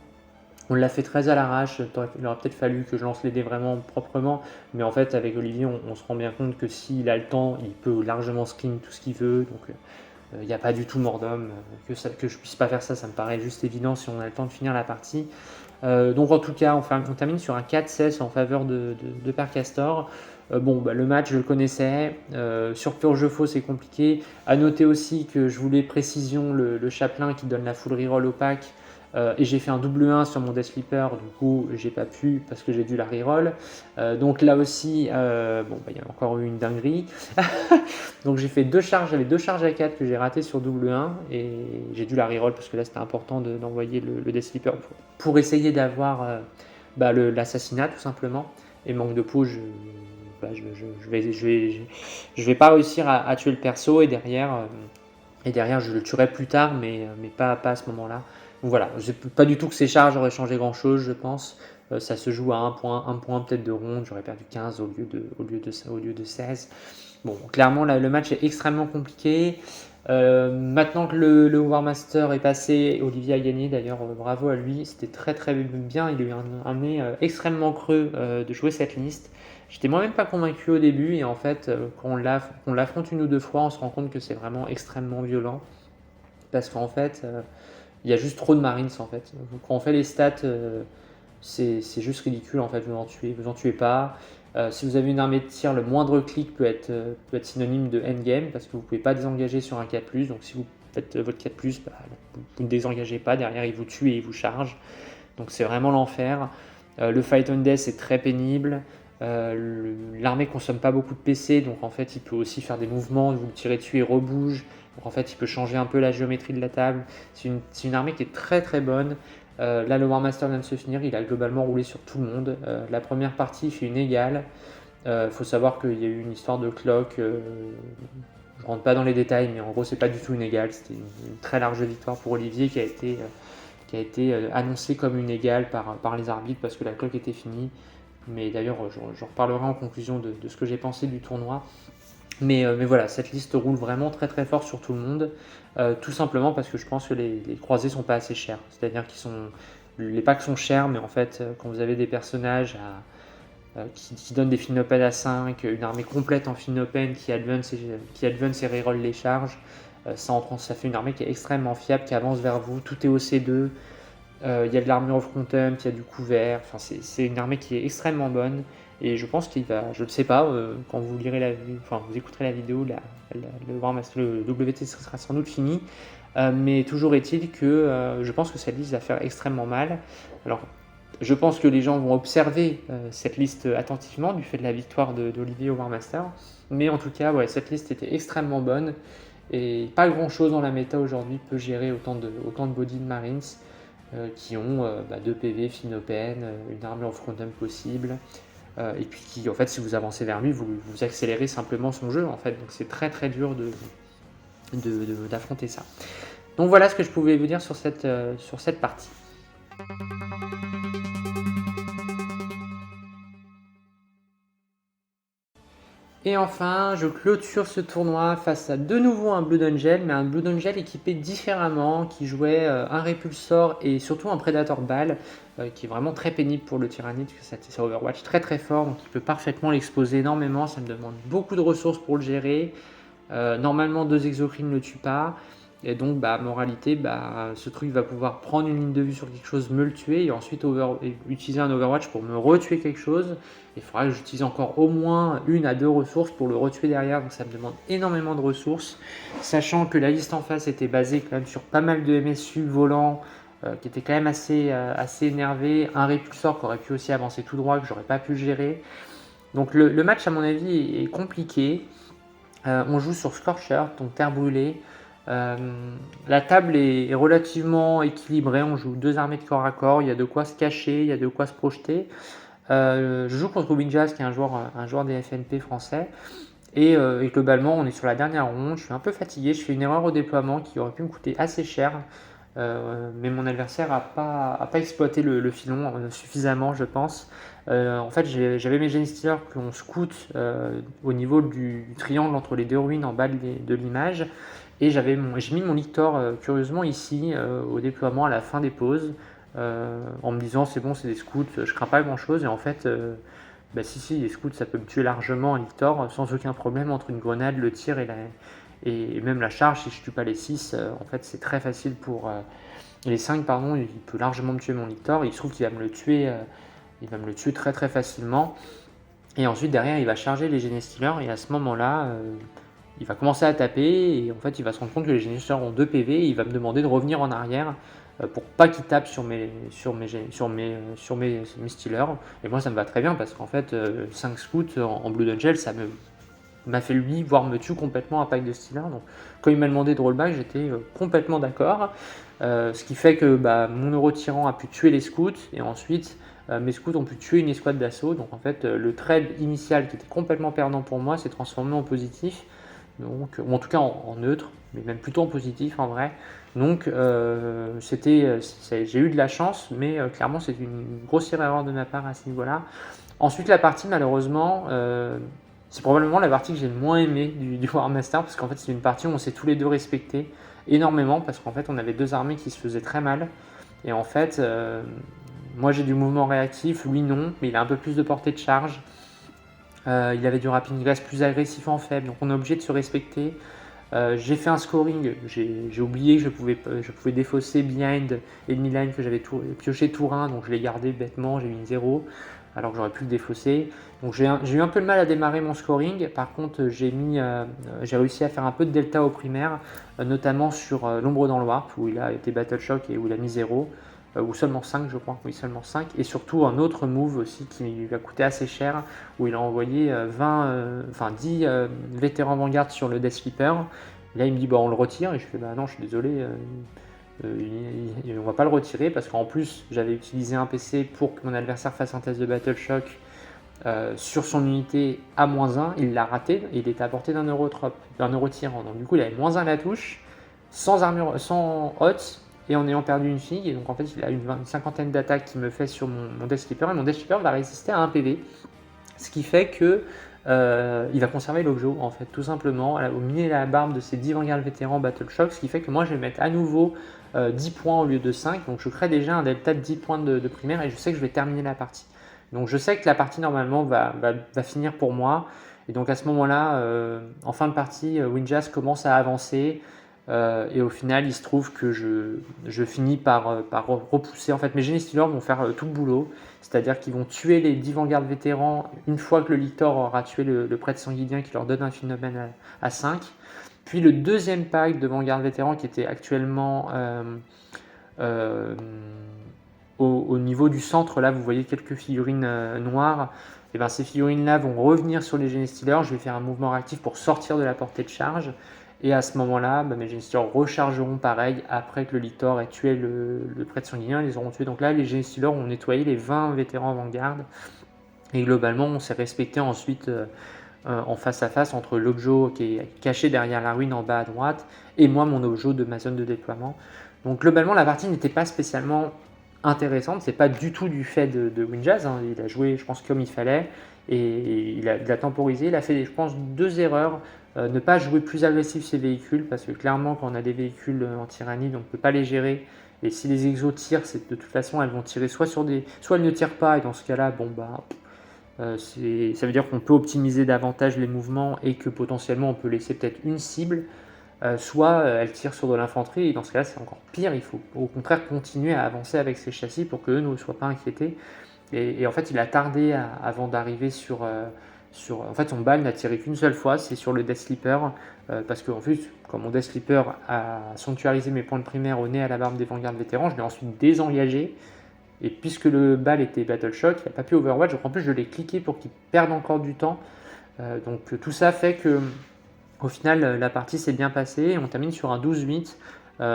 S1: On l'a fait très à l'arrache. Il aurait peut-être fallu que je lance les dés vraiment proprement. Mais en fait, avec Olivier, on se rend bien compte que s'il a le temps, il peut largement screen tout ce qu'il veut. Donc, il n'y a pas du tout mort d'homme. Que je puisse pas faire ça, ça me paraît juste évident si on a le temps de finir la partie. Donc en tout cas, on termine sur un 4-16 en faveur de Père Castor. Le match, je le connaissais. Sur pur jeu faux, c'est compliqué. À noter aussi que je voulais précision le chaplain qui donne la full reroll opaque. Et j'ai fait un double 1 sur mon Death Sleeper, du coup j'ai pas pu parce que j'ai dû la reroll. Donc là aussi, il y a encore eu une dinguerie. Donc j'ai fait j'avais 2 charges à 4 que j'ai raté sur double 1 et j'ai dû la reroll parce que là c'était important d'envoyer le Death Sleeper pour essayer d'avoir l'assassinat tout simplement. Et manque de peau, je vais pas réussir à tuer le perso et derrière je le tuerai plus tard mais pas à ce moment-là. Donc voilà, pas du tout que ces charges auraient changé grand chose, je pense. Ça se joue à un point peut-être de ronde, j'aurais perdu 15 au lieu de 16. Bon, clairement, là, le match est extrêmement compliqué. Maintenant que le War Master est passé, Olivier a gagné d'ailleurs, bravo à lui, c'était très très bien. Il a eu un nez extrêmement creux de jouer cette liste. J'étais moi-même pas convaincu au début, et en fait, quand on l'affronte une ou deux fois, on se rend compte que c'est vraiment extrêmement violent. Parce qu'en fait, il y a juste trop de Marines en fait. Donc, quand on fait les stats, c'est juste ridicule en fait, vous en tuez pas. Si vous avez une armée de tir, le moindre clic peut être synonyme de endgame parce que vous ne pouvez pas désengager sur un 4+. Donc si vous faites votre 4+, vous ne désengagez pas, derrière il vous tue et il vous charge. Donc c'est vraiment l'enfer. Le fight on death est très pénible. L'armée consomme pas beaucoup de PC, donc en fait il peut aussi faire des mouvements, vous le tirez dessus et rebouge. Donc en fait il peut changer un peu la géométrie de la table. C'est une armée qui est très très bonne. Là, le War Master vient de se finir, il a globalement roulé sur tout le monde. La première partie, il fait une égale. Faut savoir qu'il y a eu une histoire de clock. Je rentre pas dans les détails, mais en gros, c'est pas du tout une égale. C'était une très large victoire pour Olivier qui a été annoncée comme une égale par les arbitres parce que la clock était finie. Mais d'ailleurs, j'en reparlerai en conclusion de ce que j'ai pensé du tournoi. Mais voilà, cette liste roule vraiment très très fort sur tout le monde, tout simplement parce que je pense que les croisés sont pas assez chers. C'est-à-dire les packs sont chers, mais en fait, quand vous avez des personnages qui donnent des Finnopen à 5, une armée complète en Finnopen qui advance et reroll les charges, ça fait une armée qui est extrêmement fiable, qui avance vers vous, tout est au C2, il y a de l'armure of contempt, il y a du couvert, enfin, c'est une armée qui est extrêmement bonne. Et je pense qu'il va, je ne sais pas, quand vous lirez vous écouterez la vidéo, le WT sera sans doute fini. Mais toujours est-il que je pense que cette liste va faire extrêmement mal. Alors, je pense que les gens vont observer cette liste attentivement du fait de la victoire d'Olivier au War Master. Mais en tout cas, ouais, cette liste était extrêmement bonne. Et pas grand-chose dans la méta aujourd'hui peut gérer autant de body de Marines qui ont 2 PV, Finnopen, une armure of contempt possible. Et puis qui, en fait, si vous avancez vers lui, vous accélérez simplement son jeu, en fait. Donc c'est très très dur d'affronter ça. Donc voilà ce que je pouvais vous dire sur cette partie. Et enfin, je clôture ce tournoi face à de nouveau un Blood Angel, mais un Blood Angel équipé différemment, qui jouait un Répulsor et surtout un Predator Ball, qui est vraiment très pénible pour le Tyrannide, parce que c'est Overwatch très très fort, donc il peut parfaitement l'exposer énormément, ça me demande beaucoup de ressources pour le gérer. Normalement, 2 exocrines ne le tuent pas. Et donc, moralité, ce truc va pouvoir prendre une ligne de vue sur quelque chose, me le tuer, et ensuite utiliser un Overwatch pour me retuer quelque chose. Il faudra que j'utilise encore au moins 1 à 2 ressources pour le retuer derrière, donc ça me demande énormément de ressources. Sachant que la liste en face était basée quand même sur pas mal de MSU volants, qui étaient quand même assez énervés. Un Répulsor qui aurait pu aussi avancer tout droit, que j'aurais pas pu gérer. Donc le match, à mon avis, est compliqué. On joue sur Scorcher, donc terre brûlée. La table est relativement équilibrée, on joue 2 armées de corps à corps, il y a de quoi se cacher, il y a de quoi se projeter. Je joue contre Winjaz qui est un joueur des FNP français, et globalement on est sur la dernière ronde, je suis un peu fatigué, je fais une erreur au déploiement qui aurait pu me coûter assez cher. mais mon adversaire a pas exploité le filon suffisamment, je pense. En fait, j'avais mes Genestealers qui ont scout au niveau du triangle entre les deux ruines en bas de l'image, et j'ai mis mon Lictor curieusement ici au déploiement à la fin des pauses, en me disant c'est bon, c'est des scouts, je crains pas grand chose, et en fait si, les scouts ça peut me tuer largement un Lictor sans aucun problème entre une grenade, le tir et même la charge. Si je tue pas les 6, en fait c'est très facile pour les 5 pardon, il peut largement me tuer mon Lictor. Il se trouve qu'il va me le tuer, très très facilement, et ensuite derrière il va charger les Genestealers, et à ce moment là il va commencer à taper, et en fait il va se rendre compte que les Genestealers ont 2 PV, et il va me demander de revenir en arrière pour pas qu'il tape sur mes Stealers. Et moi ça me va très bien, parce qu'en fait 5 scouts en Blood Angel, ça m'a fait lui, voire me tue complètement à pack de Stealers. Donc quand il m'a demandé de rollback, j'étais complètement d'accord. Ce qui fait que mon Euro-Tyran a pu tuer les scouts, et ensuite mes scouts ont pu tuer une escouade d'assaut. Donc en fait le trade initial qui était complètement perdant pour moi s'est transformé en positif, donc, ou en tout cas en neutre, mais même plutôt en positif en vrai. Donc j'ai eu de la chance, mais clairement c'est une grossière erreur de ma part à ce niveau-là. Ensuite la partie, malheureusement, c'est probablement la partie que j'ai le moins aimée du War Master, parce qu'en fait c'est une partie où on s'est tous les deux respectés énormément, parce qu'en fait on avait deux armées qui se faisaient très mal, et en fait moi j'ai du mouvement réactif, lui non, mais il a un peu plus de portée de charge. Il avait du rapid ingress plus agressif en faible, donc on est obligé de se respecter. J'ai fait un scoring, j'ai oublié que je pouvais défausser behind enemy line que j'avais pioché tour 1, donc je l'ai gardé bêtement, j'ai mis 0 alors que j'aurais pu le défausser. Donc j'ai eu un peu de mal à démarrer mon scoring. Par contre j'ai réussi à faire un peu de delta au primaire, notamment sur l'ombre dans le warp où il a été battle shock et où il a mis 0. Ou seulement 5 je crois, oui seulement 5, et surtout un autre move aussi qui lui a coûté assez cher, où il a envoyé 10 vétérans Vanguard sur le Death Sleeper. Là il me dit on le retire, et je fais non je suis désolé, on va pas le retirer, parce qu'en plus j'avais utilisé un PC pour que mon adversaire fasse un test de Battle Shock sur son unité à -1, il l'a raté, et il était à portée d'un Euro-Tyran, donc du coup il avait -1 à la touche, sans armure, sans hot, et en ayant perdu une figue. Et donc en fait il a une cinquantaine d'attaques qu'il me fait sur mon Death Sleeper, et mon Death Sleeper va résister à 1 PV, ce qui fait que il va conserver l'objet en fait, tout simplement, au milieu de la barbe de ces 10 Vanguard vétérans Battle Shock, ce qui fait que moi je vais mettre à nouveau 10 points au lieu de 5, donc je crée déjà un delta de 10 points de primaire, et je sais que je vais terminer la partie. Donc je sais que la partie normalement va finir pour moi, et donc à ce moment-là, en fin de partie, Winjas commence à avancer, et au final il se trouve que je finis par repousser. En fait mes Genestealers vont faire tout le boulot, c'est-à-dire qu'ils vont tuer les 10 Vanguard vétérans une fois que le Lictor aura tué le prêtre sanguinien qui leur donne un phénomène à 5. Puis le deuxième pack de Vanguard vétérans qui était actuellement au niveau du centre, là vous voyez quelques figurines noires, et ces figurines là vont revenir sur les Genestealers. Je vais faire un mouvement réactif pour sortir de la portée de charge, et à ce moment-là, mes Genestealers rechargeront pareil après que le Lictor ait tué le prêtre sanguinien, ils les auront tués. Donc là, les Genestealers ont nettoyé les 20 vétérans Vanguard, et globalement, on s'est respecté ensuite en face à face entre l'Objo qui est caché derrière la ruine en bas à droite, et moi, mon Objo de ma zone de déploiement. Donc globalement, la partie n'était pas spécialement intéressante, c'est pas du tout du fait de Winjas, il a joué, je pense, comme il fallait, et il a temporisé, il a fait, je pense, 2 erreurs. Ne pas jouer plus agressif ses véhicules, parce que clairement quand on a des véhicules en tyrannide on ne peut pas les gérer, et si les exos tirent, c'est de toute façon elles vont tirer soit elles ne tirent pas, et dans ce cas là ça veut dire qu'on peut optimiser davantage les mouvements, et que potentiellement on peut laisser peut-être une cible, soit elles tirent sur de l'infanterie, et dans ce cas là c'est encore pire, il faut au contraire continuer à avancer avec ces châssis pour qu'eux ne soient pas inquiétés. Et en fait il a tardé avant d'arriver sur en fait son bal n'a tiré qu'une seule fois, c'est sur le Death Sleeper, parce qu'en plus quand mon Death Sleeper a sanctuarisé mes points de primaire au nez à la barbe des Vanguard vétérans, je l'ai ensuite désengagé, et puisque le bal était Battle Shock, il n'a pas pu Overwatch, donc en plus je l'ai cliqué pour qu'il perde encore du temps, donc tout ça fait que au final la partie s'est bien passée, et on termine sur un 12-8,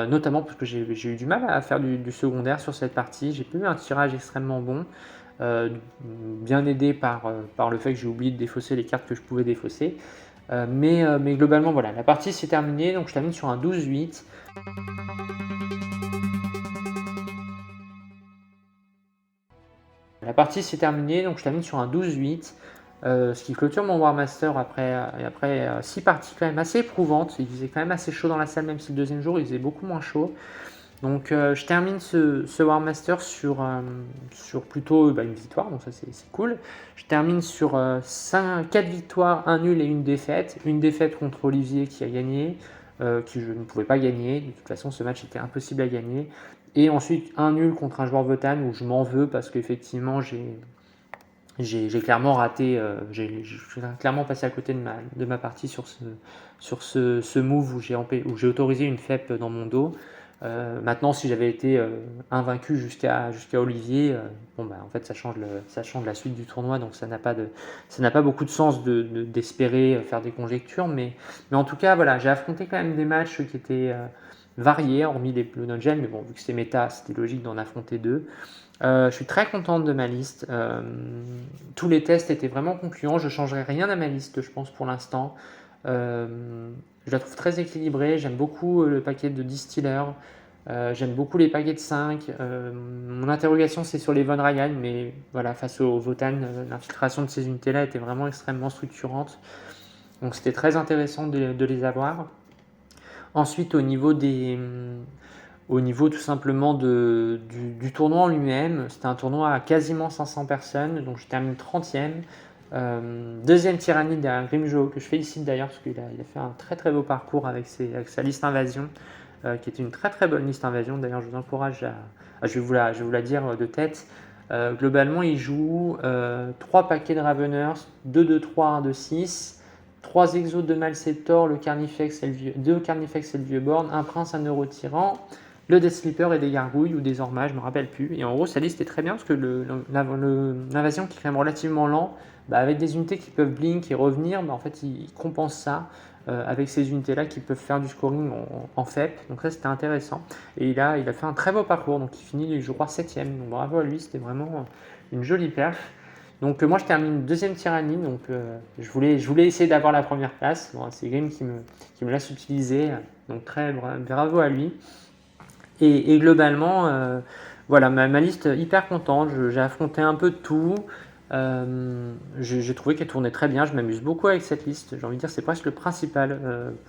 S1: notamment parce que j'ai eu du mal à faire du secondaire sur cette partie, j'ai pas eu un tirage extrêmement bon, bien aidé par le fait que j'ai oublié de défausser les cartes que je pouvais défausser, mais globalement voilà, la partie s'est terminée, donc je termine sur un 12-8. la partie s'est terminée, donc je termine sur un 12-8, ce qui clôture mon War Master après 6 parties quand même assez éprouvantes. Il faisait quand même assez chaud dans la salle, même si le deuxième jour il faisait beaucoup moins chaud. Donc je termine ce War Master sur plutôt une victoire, donc ça c'est cool. Je termine sur 4 victoires, un nul et une défaite. Une défaite contre Olivier qui a gagné, qui je ne pouvais pas gagner. De toute façon, ce match était impossible à gagner. Et ensuite un nul contre un joueur Votan où je m'en veux parce qu'effectivement j'ai clairement raté, j'ai clairement passé à côté de ma partie sur ce move où j'ai autorisé une FEP dans mon dos. Maintenant, si j'avais été invaincu jusqu'à Olivier, en fait, ça change la suite du tournoi, donc ça n'a pas beaucoup de sens d'espérer faire des conjectures, mais en tout cas, voilà, j'ai affronté quand même des matchs qui étaient variés, hormis les Blue Nogel, mais bon, vu que c'était méta, c'était logique d'en affronter deux. Je suis très contente de ma liste. Tous les tests étaient vraiment concluants. Je ne changerai rien à ma liste, je pense, pour l'instant. Je la trouve très équilibrée. J'aime beaucoup le paquet de Distiller. J'aime beaucoup les paquets de 5. Mon interrogation, c'est sur les Von Ryan, mais voilà, face au Votan, l'infiltration de ces unités-là était vraiment extrêmement structurante. Donc c'était très intéressant de les avoir. Ensuite, au niveau tout simplement du tournoi en lui-même, c'était un tournoi à quasiment 500 personnes, donc je termine 30e. Deuxième tyrannide derrière Grimjo, que je félicite d'ailleurs parce qu'il a fait un très très beau parcours avec sa liste invasion, qui était une très très bonne liste invasion. D'ailleurs, je vous encourage je vais vous la dire de tête. Globalement, il joue 3 paquets de Raveners, 2-2-3, 1-2-6. 3 exos de Malceptor, le Carnifex et le Carnifex et le Vieux-Born, un prince, un Neurotyran, le Death Sleeper et des gargouilles ou des ormages, je me rappelle plus. Et en gros, sa liste est très bien parce que l'invasion qui est quand même relativement lent, avec des unités qui peuvent blink et revenir, en fait, il compense ça avec ces unités-là qui peuvent faire du scoring en FEP. Donc ça, c'était intéressant. Et il a fait un très beau parcours, donc il finit, je crois, 7ème. Donc bravo à lui, c'était vraiment une jolie perf. Donc moi je termine deuxième tyrannide, donc je voulais essayer d'avoir la première place. Bon, c'est Grim qui me l'a subtilisé, donc très bravo à lui. Et globalement, voilà, ma liste hyper contente, j'ai affronté un peu de tout. J'ai trouvé qu'elle tournait très bien, je m'amuse beaucoup avec cette liste. J'ai envie de dire c'est presque le principal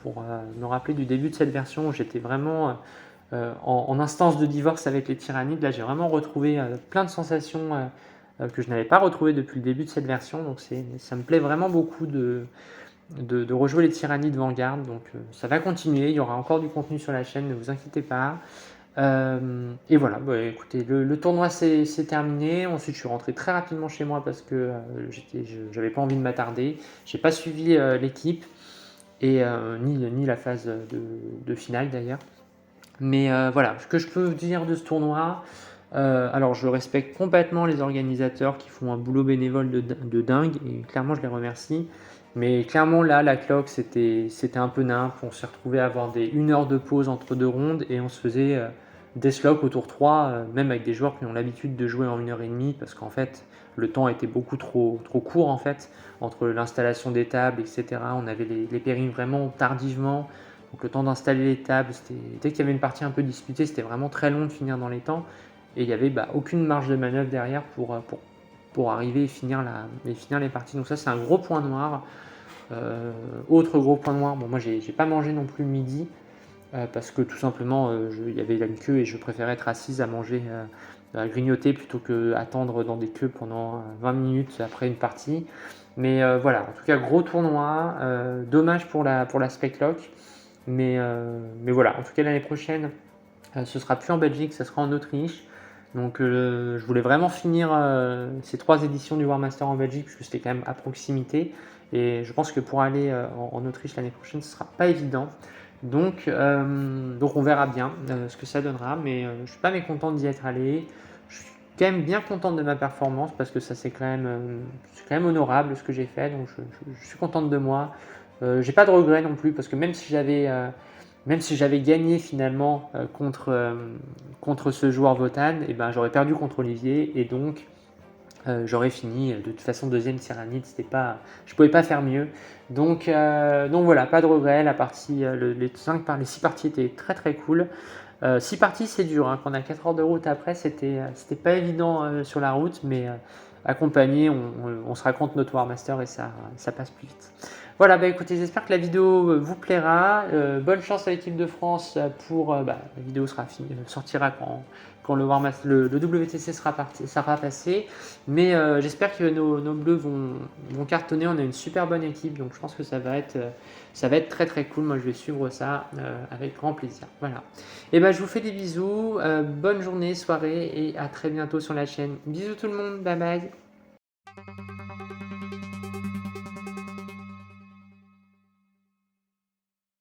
S1: pour me rappeler du début de cette version où j'étais vraiment en instance de divorce avec les tyrannides. Là j'ai vraiment retrouvé plein de sensations que je n'avais pas retrouvé depuis le début de cette version, donc ça me plaît vraiment beaucoup de rejouer les tyrannides Vanguard, donc ça va continuer, il y aura encore du contenu sur la chaîne, ne vous inquiétez pas. Et voilà, écoutez, le tournoi s'est terminé, ensuite je suis rentré très rapidement chez moi parce que j'avais pas envie de m'attarder, j'ai pas suivi l'équipe, et ni la phase de finale d'ailleurs. Mais voilà, ce que je peux dire de ce tournoi, alors je respecte complètement les organisateurs qui font un boulot bénévole de dingue, et clairement je les remercie. Mais clairement là, la cloque c'était un peu nimp. On s'est retrouvé à avoir 1 heure de pause entre 2 rondes et on se faisait deathlock au tour 3, même avec des joueurs qui ont l'habitude de jouer en 1h30, parce qu'en fait le temps était beaucoup trop court en fait, entre l'installation des tables, etc. On avait les périls vraiment tardivement. Donc le temps d'installer les tables, dès qu'il y avait une partie un peu disputée, c'était vraiment très long de finir dans les temps. Et il n'y avait aucune marge de manœuvre derrière pour arriver et finir les parties. Donc ça, c'est un gros point noir. Autre gros point noir, bon, moi j'ai pas mangé non plus le midi, parce que tout simplement il y avait une queue et je préférais être assise à manger, à grignoter plutôt que attendre dans des queues pendant 20 minutes après une partie. Mais voilà, en tout cas gros tournoi, dommage pour la spec-lock, mais voilà, en tout cas l'année prochaine ce sera plus en Belgique, ça sera en Autriche. Donc je voulais vraiment finir ces 3 éditions du War Master en Belgique, puisque c'était quand même à proximité. Et je pense que pour aller en Autriche l'année prochaine, ce ne sera pas évident. Donc on verra bien ce que ça donnera. Mais je ne suis pas mécontent d'y être allé. Je suis quand même bien contente de ma performance, parce que ça c'est quand même honorable ce que j'ai fait. Donc je suis contente de moi. J'ai pas de regrets non plus, parce que même si j'avais gagné finalement contre ce joueur Votan, et j'aurais perdu contre Olivier, et donc j'aurais fini de toute façon deuxième tyrannide. Je pouvais pas faire mieux. Donc voilà, pas de regret. La partie, les 6 parties étaient très très cool. 6 parties, c'est dur, hein. Quand on a 4 heures de route après, c'était pas évident sur la route, mais accompagné, on se raconte notre War Master et ça passe plus vite. Voilà, bah écoutez, j'espère que la vidéo vous plaira. Bonne chance à l'équipe de France pour. La vidéo sortira quand le WTC sera passé. Mais j'espère que nos Bleus vont cartonner. On a une super bonne équipe, donc je pense que ça va être très très cool. Moi, je vais suivre ça avec grand plaisir. Voilà. Et ben, je vous fais des bisous. Bonne journée, soirée et à très bientôt sur la chaîne. Bisous tout le monde. Bye bye.